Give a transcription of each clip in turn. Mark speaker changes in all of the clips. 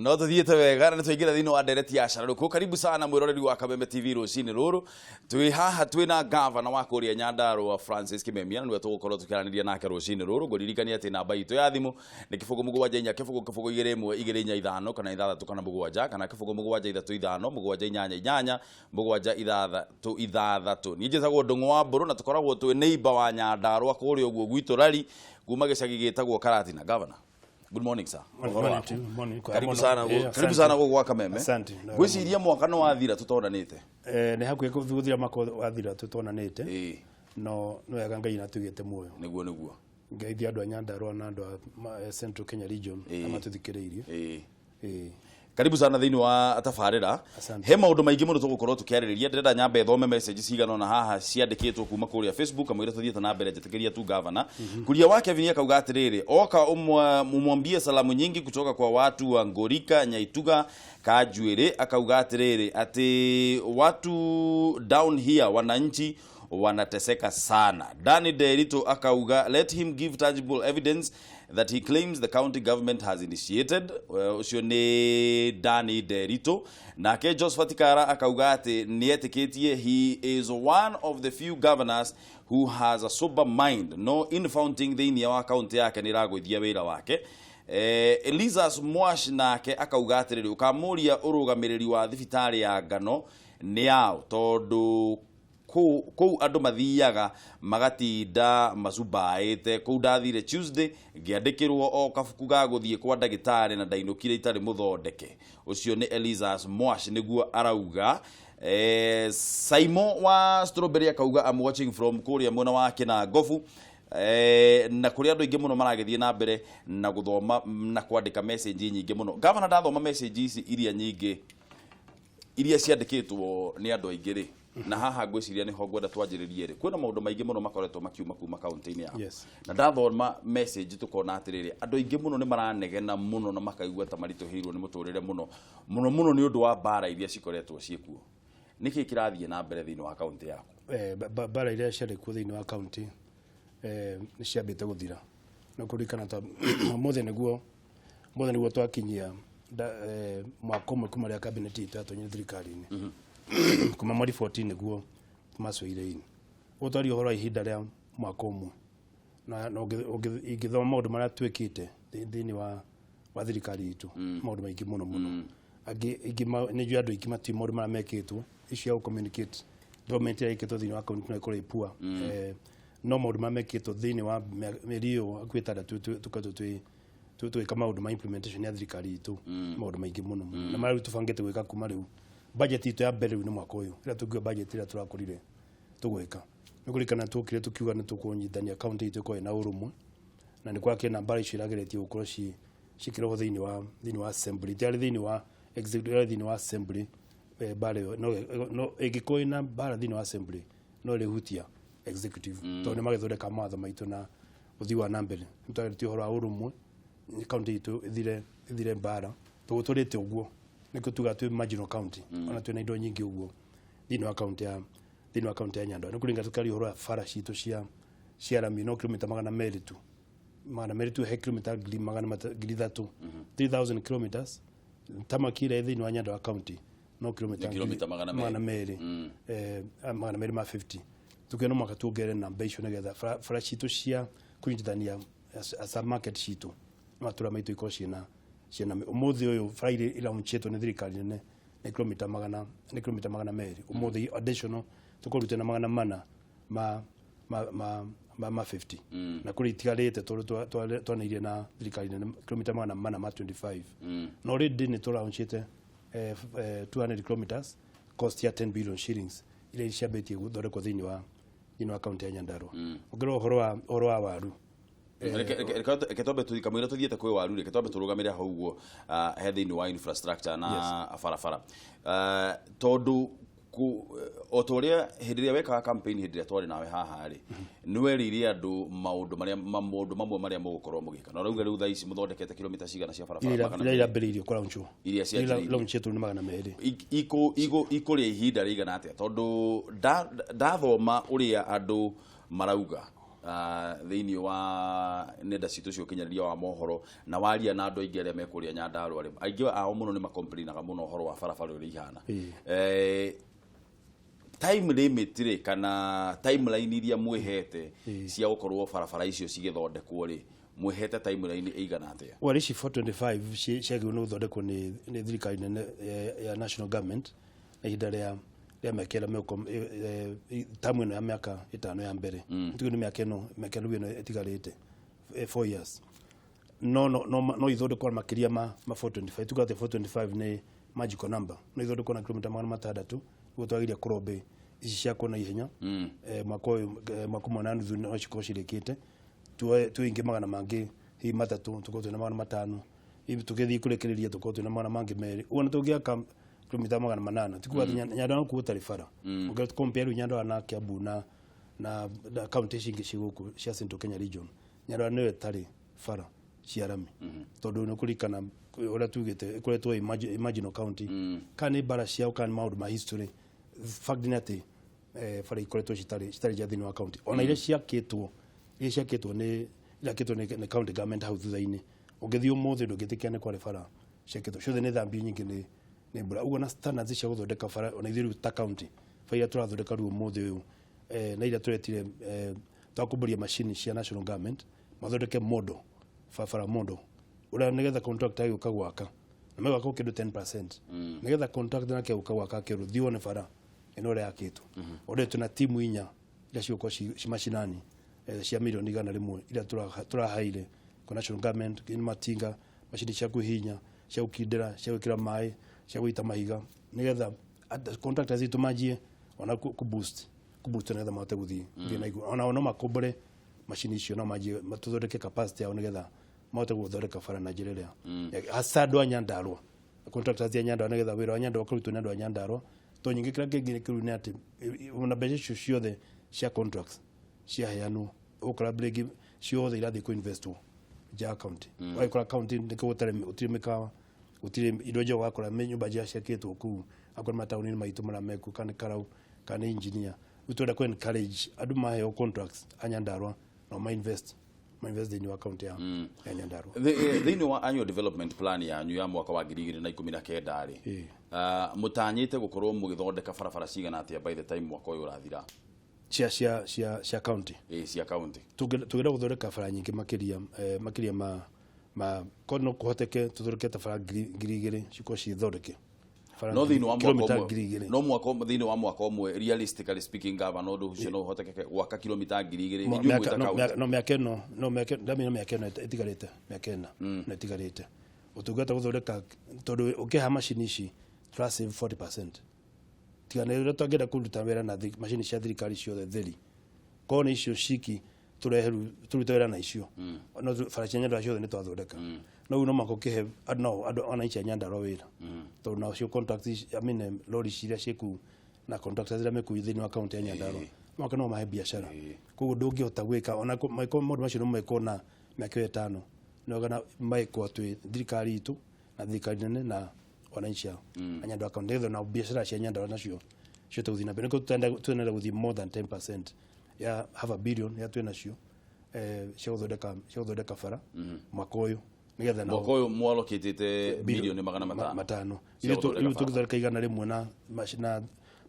Speaker 1: No tuthiete wega na tuingira thini wa ndereti ya Cararuku. Karibu sana mwiroreri wa Kameme TV rucini ruru. Twi haha twina governor wa kuria Nyandarua Francis Kameme na nwe tugukorwo tukiraniria nake rucini ruru. Nguririkania ati namba itu ya thimu ni kifugo mugwanja inya kifugo igire imwe igire inya ithano kana ithathatu kana mugwanja kana kifugo mugwanja ithatu ithano mugwanja inyanya inyanya mugwanja ithathatu. Ni njithagwo Ndungu wa Mburu na tukoragwo twi neighbor wa Nyandarua kuria uguo gwitu rari kuma gicagi gitagwo Karatina. Governor, good morning sir.
Speaker 2: Morning.
Speaker 1: Karibu sana gwa Kameme.
Speaker 2: Asante.
Speaker 1: Gwiciria mwaka no wathira tutonanite.
Speaker 2: Ni hakuye kuthira mwaka wathira tutonanite. No wega Ngai natugite muoyo.
Speaker 1: Niguo.
Speaker 2: Ngai andu a Nyandarua na andu a Central Kenya region amatuthikireirie.
Speaker 1: Karibu sana thini wa tafarira. He maundu maingi muno tugukorwo tukiaririria. Ndirenda nyambe thome message cigana na haha ciandikitwo kuma kuria Facebook amwire tuthiete na mbere jetikiria tu governor. Kuria wake Kevin akauga atiriri oka umwambie salamu nyingi kutoka kwa watu wa Ngorika, Nyaituga, Kajuere. Akauga atiriri ati watu down here wananchi wanateseka sana. Dani Derito akauga let him give tangible evidence that he claims the county government has initiated. Ucio ni Dani Derito. Nake Josephat Kara akauga ati nietikitie he is one of the few governors who has a sober mind. No infounding thini ya county yake niragwithia wira wake. Elizas Mwash nake akauga atiriri ukamuria urugamiriri wa thibitari ya Ngano ni yao tondu kou andu mathiaga magatinda macubaite kou ndathire Tuesday ngiandikirwo o kabuku ga guthie kwa ndagitari na ndainukire itari muthondeke. Ucio ni Elizas Mwash niguo arauga. Saimo wa Strawberry akauga I'm watching from Korea mwena wake na Gofu. Na kuria andu ingi muno maragethie na mbere na guthoma na kwandika message nyingi muno. Governor ndathoma message ici iria nyingi iria ciandikitwo ni andu aingi ri na haha gwiciria ni ho gwenda twanjiririe ri kwina maundu maingi muno makoretwo makiuma kuma county-ini yao. Na ndathoma message tukona atiriri andu aingi muno ni maranegena muno na makaigua ta marituhirwo ni muturire muno ni undu wa bara iria cikoretwo ciekuo. Niki kirathie na mbere thini wa county yako?
Speaker 2: Bara iria ciari ku thini wa county ni ciambite guthira no kurikana ta mothe niguo twakinyia mwaka umwe kuma ria cabinet itatonyire thirikari-ini kuma mweri 14 niguo macoire-ini utari uhoro ihinda ria mwaka umwe na ingithoma maundu maria twikite thini wa thirikari itu maundu maingi muno agi ni ju andu ingi mati maundu maria mekitwo icio communicate government ya ikitwo thini wa county na kuri pua no maundu maria mekitwo thini wa merio akwitara tu kama maundu ma implementation ya thirikari itu maundu maingi muno na maria tubangite gwika kuma riu budget itu ya mbere ni mwaka uyu ira tugwe budget ira turakorire tugweka nukurikana tukire tukiuga ni tukunyithania county itu ko ina urumwe na ni kwake na mbara icirageretie gukorwo cikirwo thini wa assembly tari thini wa executive thini wa assembly bare no egiko ina bara thini wa assembly no rehutia executive to ni magethondeka matho maitu na uthi wa nambere mutagiriti horo wa urumwe county itu ithire bara tuguturite uguo niko tuga tu marginal county ona twina indo nyingi uguo thini wa county ya Nyandarua nikuringa tukari horo fara citu cia rami no kilomita 200 tu he kilomita 300 3000 kilometers tamakire thini wa Nyandarua county no kilomita 250 tukeno mwaka tugere na mbeisho negetha fara citu cia kunyitithania as market citu matura maitu iko ciena umuthi uyu Friday ila uncheto ni thirikari nene ni kilomita 200 umuthi additional tukorute na 400 ma 50 na kuri tigarete twanairie na thirikari nene kilomita 425 no already ni tora unchete 200 kilometers cost ya 10 billion shillings ile ishabeti guthoreko thini wa county ya Nyandarua ugero horo wa waru
Speaker 1: Ketobe tukamwira tuthiete kwe waru ketobe turugamire hau guo he thini wa infrastructure na farafara tondu otoria hindiria weka campaign hindiria twari nawe haha ri niweririe andu maundu mamwe maria mugukorwo mugika na rauga riu thaa ici muthondekete kilomita cigana cia farafara
Speaker 2: kana ira mberirio kwa launch
Speaker 1: iria cia
Speaker 2: launch yetu ni
Speaker 1: 200 iko ri ihinda rigana atia tondu ndathoma uria andu marauga thiini wa nenda citu cio kinyaria wa mohoro na waria na andu aingi aria mekuria Nyandarua aingi ao muno ni makomplainaga muno horo wa barabara uri ihana time limit ri kana timeline iria mwihete cia gukorwo barabara icio cigithondekwo ri mwihete timeline igana atia
Speaker 2: ici 425 ciagirwo ni guthondekwo ni thirikari nene ya national government na ihinda ria mekera mekom tamu ino ya miaka 5 ya mbere tuko ni miaka ino etigarite 4 years no ithondekwo makiria ma 425 tuko ate 425 ni magical number no ithondekwo na kilomita 600 gutwagiria kurobe ici cia kona ihenya mwako mwana nuthu no cikoshirikite tu ingi magana mangi hi matatu tuko tuna magana matano hivi tukithi kurekereria tuko tuna magana mangi meri uona tugiaka kilomita 800 tuko Nyandarua ku tarifara ugat compare Nyandarua na Kiambu na county shingi ciguku cia Central Kenya region Nyandarua no tari fara ciarami tondu no kurikana ora tugite kuretwo imagine county kani bara cia kan maud ma history fact dinati fara ikoretwo citari jathini wa county ona ile ciakitwo ni county government house thutha-ini ugithio mothe ndungitikiane kwa fara ciakitwo ciothe ni thambi nyingi ni bura ugo na standards cia guthondeka fara ona ithiru ta county faia turathondeka ru mothe uyu na ira turetire twakuburia machine cia national government mathondeke model fara model ura nigetha contract ayo kagwaka na mega ko kindu 10% nigetha contract na ke ukagwaka ke ruthiwo ni fara enore yakitu ore tuna timu inya ira ciuko cimashinani cia milioni 100 ira turahaire kwa national government in matinga machine cia kuhinya cia ukindira cia wikira mai cia guita mahiga nigetha contractors itumajie ona ku boost nigetha mate guthii thina igu ona makobore machine icio no majie matuthondeke capacity yao nigetha mate guthondeka fara na njira hasado Nyandarua contractors ya Nyandarua nigetha wira wa Nyandarua kurutwo nyandu wa Nyandarua to nyingi kira kingine kiru ni ati una beje ciothe cia contracts cia heanu ukora bregi ciothe irathi ku investwo ja county waikora county ndikotare utimika utire idoje wakora nyumba ja ciakitwo ku akora matauni maitu mara meku kana karau kana engineer utoda ku encourage adu maheo contracts Nyandarua no ma invest in your account ya Nyandarua
Speaker 1: thini wa annual development plan ya nyu ya mwaka wa 2019 ri mutanyite gukorwo mugithondeka barabara cigana atia by the time mwaka uyu urathira
Speaker 2: cia county
Speaker 1: cia county
Speaker 2: tugira guthondeka bara nyingi makiria ma kono kuhoteke tuthondeke tabara ngirigire ciko cithondeke
Speaker 1: no thini wa mwaka thini wa mwaka umwe realistically speaking governor ndu ucio no hoteke gwaka kilomita 2000 ni nyumu ta county
Speaker 2: no miaka ndamina miaka etigarite miaka na etigarite utugata guthondeka tondu ukiha machine ici try save 40% tigana ira twagenda kuruta wera na machine cia thirikari ciothe theri kone icio ciki turuta wera na icio no faracia Nyandarua ciothe ni twathondeka no uno mako kihe ado ona icia Nyandarua wera tondu na cio contracts lori ciria ciku na contractors ira meku thini wa county ya Nyandarua mako no mahe biashara kugo ndungihota gwika ona maiko modu macio no maiko na miaka 5 no gana maiko atwi thirikari itu na thirikari nene na wananchi Nyandarua county na biashara cia Nyandarua nacio cio tuthina bene ko tuenda guthi more than 10% ya half a billion ya twena cio cio thodeka fara makoyo nigetha na
Speaker 1: makoyo mwalokitite bilioni 500
Speaker 2: ile tukithondeka igana rimwe na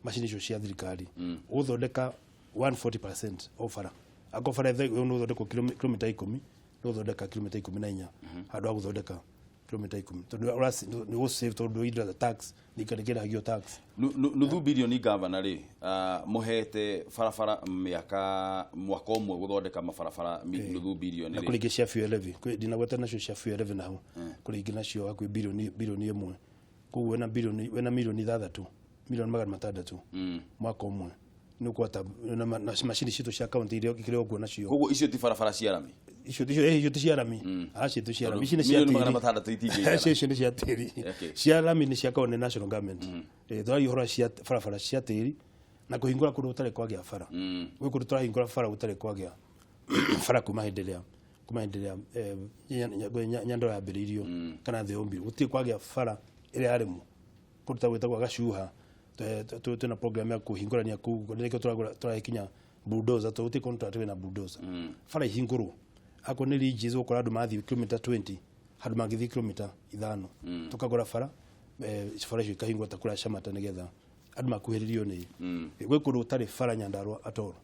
Speaker 2: machine cio cia thirikari uthodeka 140% ofara akofara no uthodeka kilomita 10 no uthodeka kilomita 14 hadu aguthodeka kilomita 10 tondu urasi ni save tondu idra the tax nikana hagio tax
Speaker 1: nuthu bilioni governor ri muhete farafara miaka mwaka umwe guthondeka mafarafara nuthu bilioni ri
Speaker 2: kuringi cia fuel levy dina gweta nacio cia fuel levy naho kuringi nacio akwi bilioni imwe kuwe na milioni 3 milioni 600 mwaka umwe nukwata na machine citu cia county irio kikireo kuona cio
Speaker 1: koguo icio ti farafara cia rami
Speaker 2: icio ti cia rami acio ti cia rami icio ni cia tiri icio ni cia tiri cia rami ni cia county national government thoi hora cia farafara cia tiri na kuhingura kundu utare kwagya fara we kundu turahingura fara utare kwagya fara kumahendelea Nyandarua ya biririo kana theombi uti kwagya fara ile aremu kuruta weta kwa gashuha tuna program ya kuhingurania ku niko turahikinya bulldozer to uti contract na bulldozer fara hinguru ako ni ridges ukora andu mathi kilomita 20 hadu magithi kilomita 5 tukagora fara fara cio ikahingwo ta kura Shamata nigetha andu makuhiririo ni gwe kundu utari fara Nyandarua atoro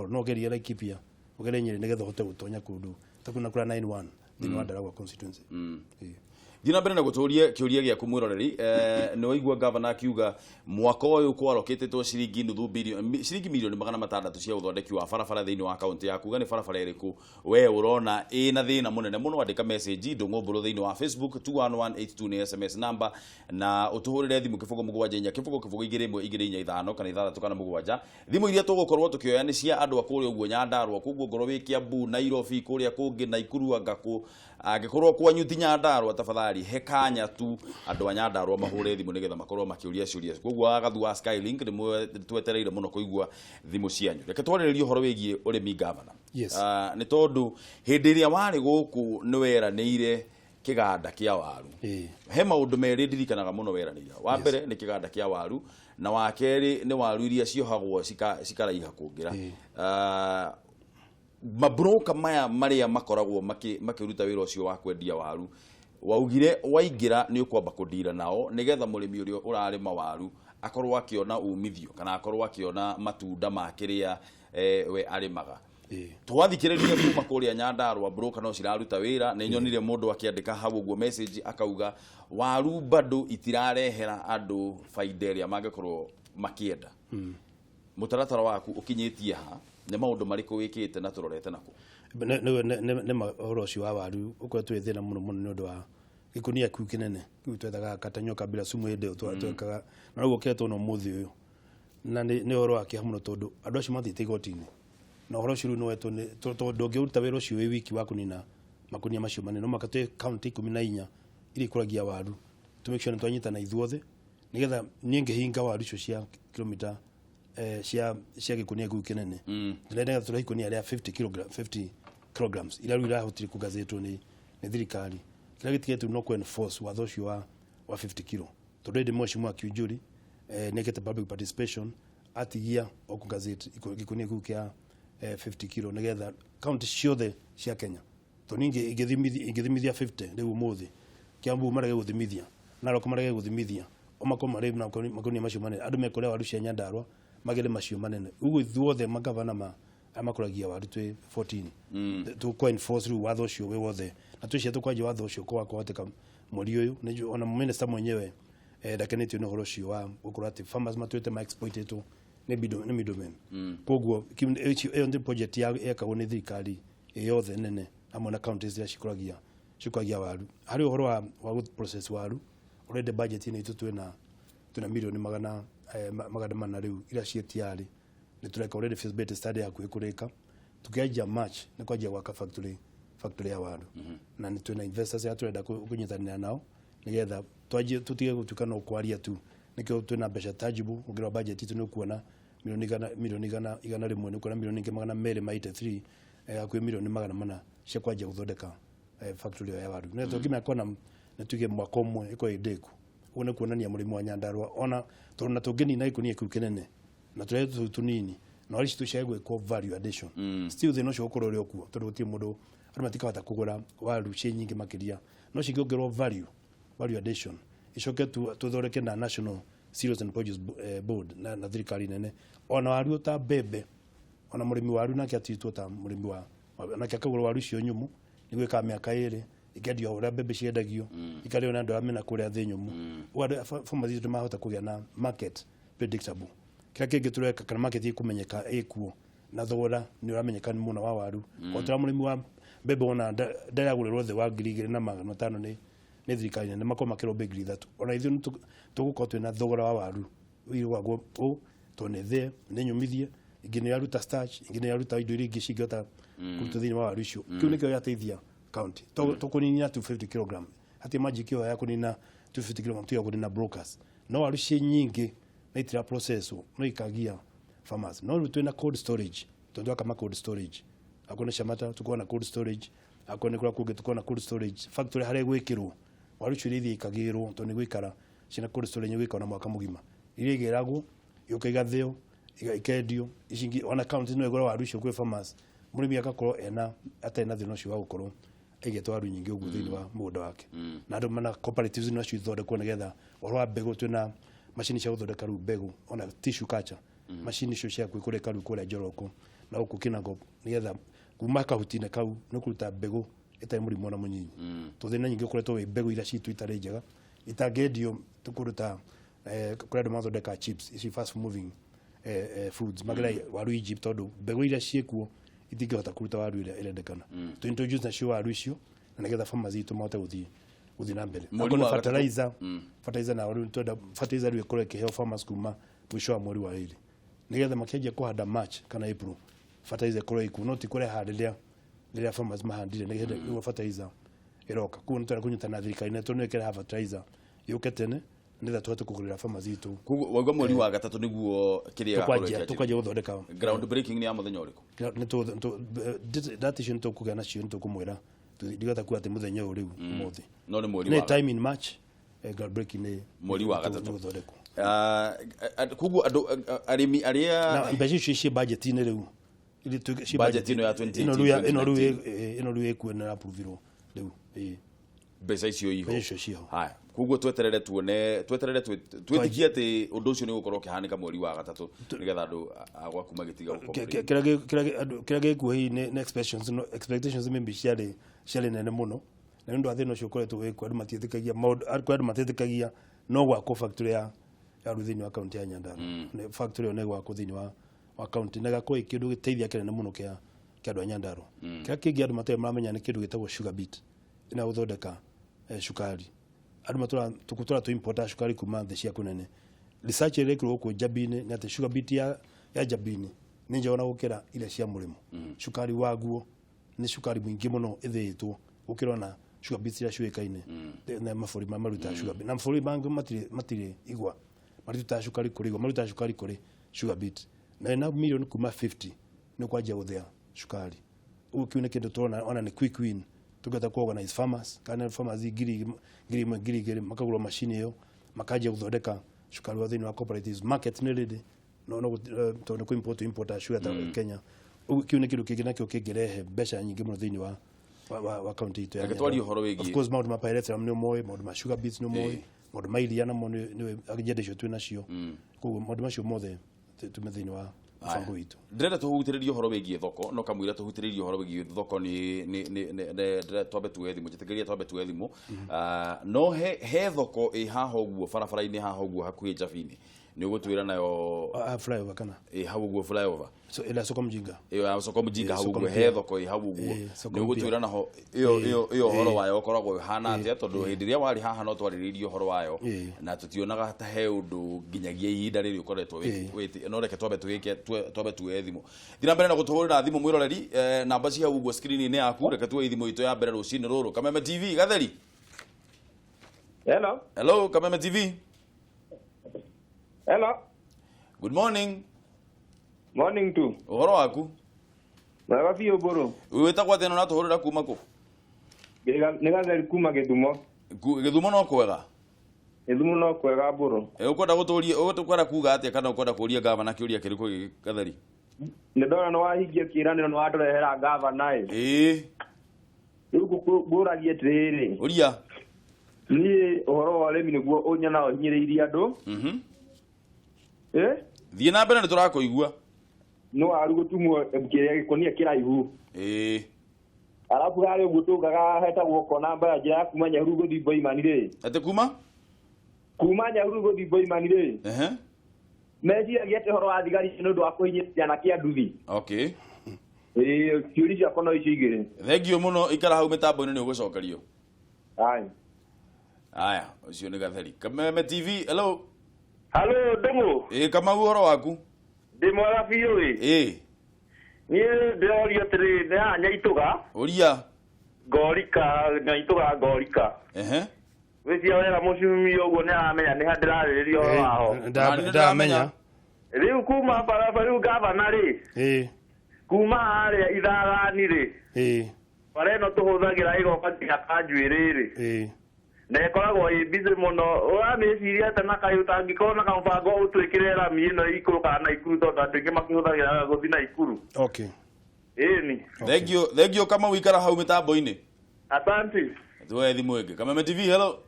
Speaker 2: no geria Laikipia ugere Nyeri nigetha hote gutonya kundu takuna kura 91 thini wa Nyandarua constituency
Speaker 1: Dina mbere na guturia kiuria gya kumwiroreri ni waigua governor akiuga mwaka uyu kwaroketwo ciringi nuthu bilioni ciringi milioni 600 cia uthondeki wa barabara thiini wa county ya kuga ni barabara iriku we urona ina thina munene muno andika message ndungumburu thiini wa Facebook 211882 ni SMS number na utuhurire thimu kifugo mugwanja inya kifugo igire imwe igire inya ithano kana ithatatu kana mugwanja thimu iria tugukorwo tukioya ni cia andu akuria uguo Nyandarua kuguo ngoro wi Kiambu Nairobi kuria kungi Naikuru Agaku agikorwo kwanyu ti Nyandarua tafadhali hekanya tu andu a Nyandarua mahure thimu nigetha makorwo makiuria ciuria koguo agathu wa Skylink ni twetereire muno kuigua thimu cianyu reke twariririe horo wigie urimi governor ni tondu hindi iria wari guku ni weraniire kiganda kia waru he maundu meri ndirikanaga muno weraniire wa mbere ni kiganda kia waru na wa keri ni waru iria ciohagwo cikaraiha kungira mabroka maya maria makoragwo makiruta wira ucio wa kwendia waru waugire waingira ni ukwamba kudira nao nigetha murimi urio urarima waru akorwo akiona umithio kana akorwo akiona matunda makiria we arimaga twathikiriria kuma kuria Nyandarua broka no ciraruta wira na inyonire mundu akiandika hau uguo message akauga waru bado itirarehera andu faida iria mangikorwo makienda mutaratara waku ukinyitie ha ne maundu mariku wikite na turorete nako
Speaker 2: ne mahoro cio wa waru uko twethina muno ni undu wa gikunia ku kinene ku twethaga katanyoka bila sumu ende twekaga na rugo keto no muthi uyu na ni horo akia muno tondu andu acio mathite igotini na horo cio no wetu ni tondu ngiuruta wira ucio wi wiki wa kunina makunia macio manene no makate county 14 iri kuragia waru to make sure twanyita na ithuothe nigetha ninge hinga waru cio cia kilomita cia gikunia ku kinene ndenda turahikunia ria 50 kilograms ila rura hotiri kugazetwo ni thirikari kila gitigetu no ku enforce watho cio wa 50 kilo tondu moshi mwa kiujuri nekete public participation atigia okugazeti gikunia ku kia 50 kilo nigetha county ciothe cia Kenya to ninge igithimithia 50 riu muthi Kiambu marage guthimithia Narok marage guthimithia omakoma riu na makonia macio manene andu mekore waru cia Nyandarua magere macio manene ugu thuothe magavana amakuragia waru twe 14 to ko enforce ru watho cio we wothe na tucia tukwaje watho cio kwa kwateka muri uyu ni ona minister mwenyewe dakenetio no horo cio wa ukurati farmers matwete ma exploited ne middlemen koguo iyo ndi project ya kagone thirikari yothe nene amwe na counties ya shikuragia waru hari horo wa process waru already budget ni tuna milioni magana mana riu ila cietiari ni tureka already feasibility study ya kuikureka tukiaja match ni kwaje waka factory ya waru na ni tuna investors ya turenda kunyitania nao nigetha twaje tutige gutukana ukwaria tu nikio tuna mbeca tangible ugira budget itu ni kuona milioni igana rimwe ni kuona milioni 283 akwi milioni magana mana cia kwaje guthondeka factory ya waru ni tugime kona natuge mwaka umwe iko ideku una kuonania murimo wa Nyandarua ona tuna tugeni na ikunia kukenene na turetu tunini na wali tushagwe ko value addition still the no cio kurore okuo tondu gutie mundu arimatika bata kugura waru cie nyingi makiria no cingiongerwo value addition icoke tuthoreke na national cereals and produce board na thirikari nene ona waru ta bebe ona murimi waru na kiatitwo ta murimi wa na kiakagura waru cio nyumu nigwika miaka iri ikendio ura bebe ciendagio ikareo na andu amena kuria thi nyumu farmers itu mahota kugia na market predictable kila kingi tureka kana market ikumenyeka ekuo na thogora ni uramenyeka ni muna wa waru otra murimi wa bebe ona ndara gurerwo the wa ngiri na magana 5 ni thirikari na makoma kiro bigri thatu ona ithu tuguko twina thogora wa waru wigagwo tone the ni nyumithie ingine yaruta starch ingine yaruta indo iri ngicingota kuruta thini wa waru icio kiu nikio yateithia county to kunina 250 kg hati magic yo ya kunina 250 kg tu ya kunina brokers no waru cie nyingi na itira process no ikagia farmers no twina cold storage tondu kama cold storage akona Shamata tuko na cold storage akona kula kuge tuko na cold storage factory hare gwikirwo waru chirithi ikagirwo tondu gwikara cina cold storage gwikara mwaka mugima iri geragwo yukaiga thio ikendio icingi ona county no igora waru icio kwi farmers murimi akakorwo ena atena thina ucio wa gukorwo aigetwa waru nyingi uguo thini wa mugunda wake na andu mana cooperatives no cio ithondekwo nigetha oro wa mbegu twina machine cia guthondeka ru mbegu ona tissue culture machine icio cia kwikureka ru kuria Njoroko na guku Kinago nigetha kuma kahutine kau no kuruta mbegu itai murimo na munyinyi tuthina nyingi kuretwo wi mbegu ira citu itari njega itagendio tukuruta kuria ndo mathondeka chips ici fast moving foods magera waru Egypt tondu mbegu ira ciekuo itingihota kuruta waru ira irendekana to introduce na cio waru icio na nigetha farmers itu mahote guthii na mbere akona fertilizer na waru tondu fertilizer ri ikore kiheo farmers kuma mwisho wa mweri wa iri nigetha makianjia kuhanda March kana April fertilizer kore iku no tikore handiria riria farmers mahandire nigetha iwa fertilizer iroka ku ntara kunyuta na thirikari na tondu ikere fertilizer yuketene nitha tuhote kugurira farmers itu
Speaker 1: kugo mweri wa gatatu niguo kiria gakorwo
Speaker 2: tukaje guthondeka
Speaker 1: ground breaking ni ya muthenya uriku
Speaker 2: ni tu datation to kugana cio ntu kumwira ndigata ku ati muthenya uriu muthi
Speaker 1: no ni mweri wa
Speaker 2: time in March ground breaking ni
Speaker 1: mweri wa gatatu kugo arimi aria
Speaker 2: na mbeca icio ci budget ni riu
Speaker 1: budget ino ya 2018
Speaker 2: ino riu ekuona approval riu
Speaker 1: mbeca icio iho haya kugo tweterere tuone twetikie ati undu ucio ni gukorwo kihanika mweri wa gatatu nigetha andu agwa kuma gitiga gukorwo
Speaker 2: kira gikuhi ni expectations maybe ciari nene muno na ndu athino cio koretwo gikwa andu matietikagia andu matietikagia no gwa factory ya ruthini wa county ya Nyandarua ni factory ne gwa kuthini wa county na gakwo ikindu giteithia kinene muno kia andu a Nyandarua kira kingi andu matari maramenya ni kindu gitagwo sugar beet ina guthondeka shukari andu matura tukutura tu import shukari kuma the cia kunene research ile kiro ku Jabini ni ati sugar beet ya Jabini ni njona gukira ile cia murimo shukari waguo ni shukari mwingi muno ithitwo gukirwa na sugar beet ya shuikaine na mafuri maruta sugar beet na mafuri bangu matire igwa maruta shukari kuri maruta shukari kuri sugar beet na milioni kuma 50 ni kwaje guthia shukari ukiune kindu tona ona ni quick win tugata ku organize farmers kana farmers giri makagura machine yo makaje guthondeka shukari wa thini wa cooperatives market ni ready no to ku import sugar ta Kenya ukiune kindu kingi nakio kingirehe mbeca nyingi muno thini wa county to
Speaker 1: ya horo wigi
Speaker 2: of course maundu ma pirates no moy maundu ma sugar beets no moy maundu ma iria na mono ni agende cio twina cio kugo maundu macio mothe tumethini wa fango itu
Speaker 1: ndrenda tuhutiririo horo wigi thoko no kamwira tuhutiririo horo wigi thoko ni twabe tuethi mujitegeria twabe tuethi mu no he thoko haha uguo barabara-ini haha uguo hakuhi Jabini ni ugutwira nayo
Speaker 2: flyover kana
Speaker 1: hau uguo flyover
Speaker 2: so ila soko mjinga
Speaker 1: soko mjinga hau uguo he thoko hau uguo ni ugutwira naho iyo horo wayo ukoragwo hana atia tondu hindi ria wari haha no twariririo horo wayo na tutionaga ta he undu nginyagia ihinda riri ukoretwo witi no reke twabe tuwe thimu thina mbere na gutuhurira thimu mwiroreri namba cia hau uguo screen ni yaku reke tuwe thimu itu ya mbere rucini ruru Kameme TV gatheri hello Kameme TV
Speaker 3: hello
Speaker 1: good morning
Speaker 3: tu
Speaker 1: uhoro waku
Speaker 3: wega biũ mbũrũ
Speaker 1: witagwo atĩa na tuhurira kuma ku
Speaker 3: nĩ gatheri kuma Gĩthumo
Speaker 1: no kwega
Speaker 3: Gĩthumo no kwega mbũrũ
Speaker 1: ukwenda guturia ukwenda kuga atĩa kana ukwenda kuria gavana kiuria kiriku gatheri
Speaker 3: nĩ ndona nĩ wahingia kĩĩranĩro nĩ watũrehera gavana rĩu ngũragie atĩrĩrĩ
Speaker 1: uria
Speaker 3: niĩ ũhoro wa ũrĩmi nĩguo ũnyona ũhinyĩrĩirie andũ
Speaker 1: thiĩ na mbere nĩ tũrakũigua
Speaker 3: no waru gutumwo kĩrĩa gĩkonia kĩraihu arabu harĩ ũguo tũngaga hetagwo kona mbaya njĩra ya kuma Nyahururu gũthiĩ Boimani rĩ
Speaker 1: atĩ kuma
Speaker 3: Nyahururu gũthiĩ Boimani rĩ meciragia atĩ ũhoro wa thigari nĩ ũndũ wa kũhinyĩrĩria ciana kĩa nduthi ciũria ciakwa no icio igĩrĩ
Speaker 1: thengio mũno ikara hau mĩtambo-inĩ nĩ ũgũcokerio aya ũcio nĩ gatheri Kameme TV hello
Speaker 3: Ndũng'ũ
Speaker 1: Kamau ũhoro waku
Speaker 3: ndĩ mwega biũ niĩ ndĩrorio atĩrĩ nĩ haha Nyaitũga
Speaker 1: ũria
Speaker 3: Nyaitũga Ngorika wĩcia wega mũcumia ũguo nĩ aramenya nĩ ha ndĩrarĩrĩria ũhoro waho
Speaker 2: ndamenya
Speaker 3: rĩu kuma barabara rĩu gavana rĩ kuma harĩa Itharani rĩ bara ĩno tũhũthagĩra ĩgoka nginya Kanjuĩrĩ rĩ nekoragwo i busy muno urameciria ate na kayu tangikorwo na kambango utwikire rami ino ikuru kana ikuru tondu andu ingi makihuthagira guthi na ikuru.
Speaker 2: Okay.
Speaker 3: Ni.
Speaker 1: Thank you kama wikara hau mitambo-ini.
Speaker 3: Asante.
Speaker 1: Tuwe thimu ingi. Kameme TV, hello.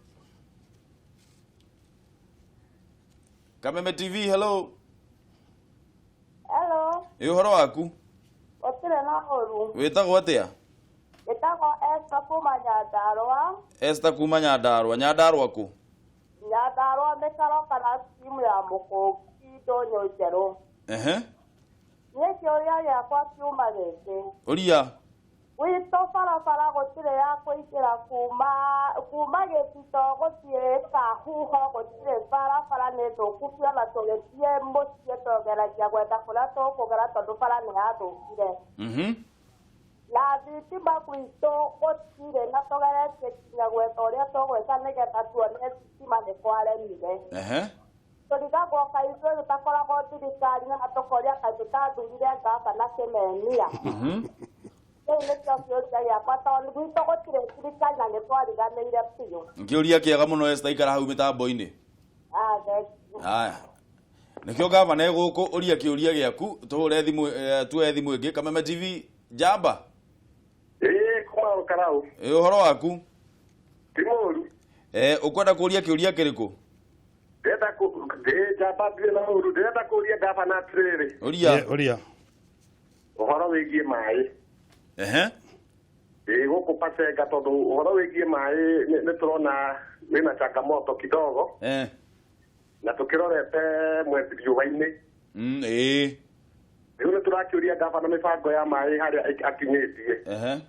Speaker 1: Kameme TV, hello.
Speaker 4: Hello.
Speaker 1: Uhoro waku?
Speaker 4: Otire na horu.
Speaker 1: Witagwo atia?
Speaker 4: Witagwo Esther kuma Nyandarua.
Speaker 1: Esther kuma Nyandarua. Nyandarua ku?
Speaker 4: Nyandarua mekaro kana simu ya mukoki ndonyo njeru. Niĩ kĩũria gĩakwa kiuma gĩkĩ.
Speaker 1: Ũria.
Speaker 4: Gwitũ barabara gũtirĩ ya kũingĩra kuma Gĩtito gũthiĩ Kahuho gũtirĩ barabara nĩ thũku biũ na tũgĩthiĩ mũciĩ tũgeragia gwetha kũrĩa tũkũgera tondũ bara nĩ yathũkire. Na thitima gwitũ gũtirĩ na tũgeretie kinya gwetha ũrĩa tũgwĩka nĩgetha tuone thitima nĩ kwaremire. Tũrigagwo kaitũ tũtakoragwo thirikari na tũkoria kaitũ tathurire ngabana Kameme. Rĩu nĩkĩo kĩũria gĩakwa tondũ gwitũ gũtirĩ thirikari na nĩtwariganĩire biũ.
Speaker 1: Kĩũria kĩega mũno Esther, ikara hau mĩtambo-inĩ. Haya. Nĩkĩo gavana gũkũ ũria kĩũria gĩaku tũhũre thimũ tuoe thimũ ĩngĩ. Kameme TV Jamba.
Speaker 3: Kuma Karau.
Speaker 1: Ũhoro waku?
Speaker 3: Ti mũru.
Speaker 1: Ũkwenda kũria kĩũria kĩrĩkũ?
Speaker 3: Jamba ndire na ũru ndĩrenda kũria gavana atĩrĩrĩ.
Speaker 2: Ũria.
Speaker 3: Ũhoro wĩgiĩ maĩ. Gũkũ Pasenga tondũ ũhoro wĩgiĩ maĩ nĩ tũrona wĩna changamoto kidogo. Na tũkĩrorete mwezi riũa-inĩ. Rĩu nĩ tũrakĩũria gavana mĩbango ya maĩ harĩa akinyĩtie.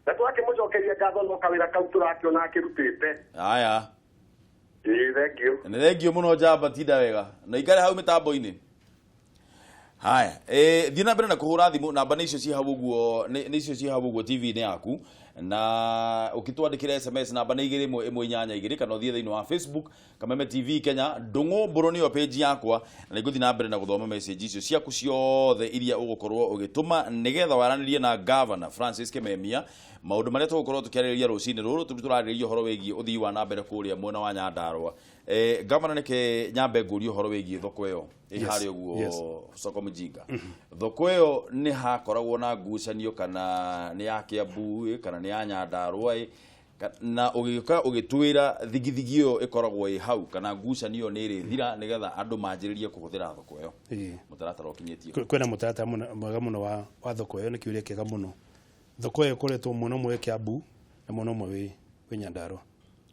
Speaker 3: Na tũgakĩmũcokeria ngatho no kawĩra kau tũrakĩona akĩrutĩte.
Speaker 1: Haya.
Speaker 3: Thank you.
Speaker 1: Nĩ thank you mũno Jamba, tinda wega. Na ikare hau mĩtambo-inĩ. Haya, thiĩ na mbere na kũhũra thimũ, namba nĩ icio ciĩ hau ũguo, nĩ icio ciĩ hau ũguo TV-inĩ yaku, na ũkĩtwandĩkĩra SMS namba nĩ 21882 kana ũthiĩ thĩinĩ wa Facebook Kameme TV Kenya. Ndũng'ũ Mbũrũ nĩyo page yakwa, na nĩngũthiĩ na mbere na gũthoma message icio ciaku ciothe iria ũgũkorwo ũgĩtũma nĩgetha waranĩrie na Governor Francis Kameme maũndũ marĩa tũgũkorwo tũkĩarĩrĩria rũcinĩ rũrũ. Tũrarĩrĩria ũhoro wĩgiĩ ũthii wa na mbere kũrĩa mwena wa Nyandarua. Governor nĩke nyambe ngũria ũhoro wĩgiĩ thoko ĩyo ĩharĩ ũguo soko Mjinga. Thoko ĩyo nĩ hakoragwo na ngucanio kana nĩ ya Kiambu kana nĩ ya Nyandarua na ũgĩũka ũgĩtwĩra thigithigi ĩyo ĩkoragwo ĩ hau kana ngucanio nĩ ĩrĩ thira nĩgetha andũ manjĩrĩrie kũhũthĩra thoko ĩyo. Mũtaratara ũkinyĩtie.
Speaker 2: Kwĩna mũtaratara mwega mũno wa thoko ĩyo, nĩ kĩũria kĩega mũno. Thoko ĩyo ĩkoretwo mũno ũmwe Kiambu na mũno ũmwe wĩ Nyandarua.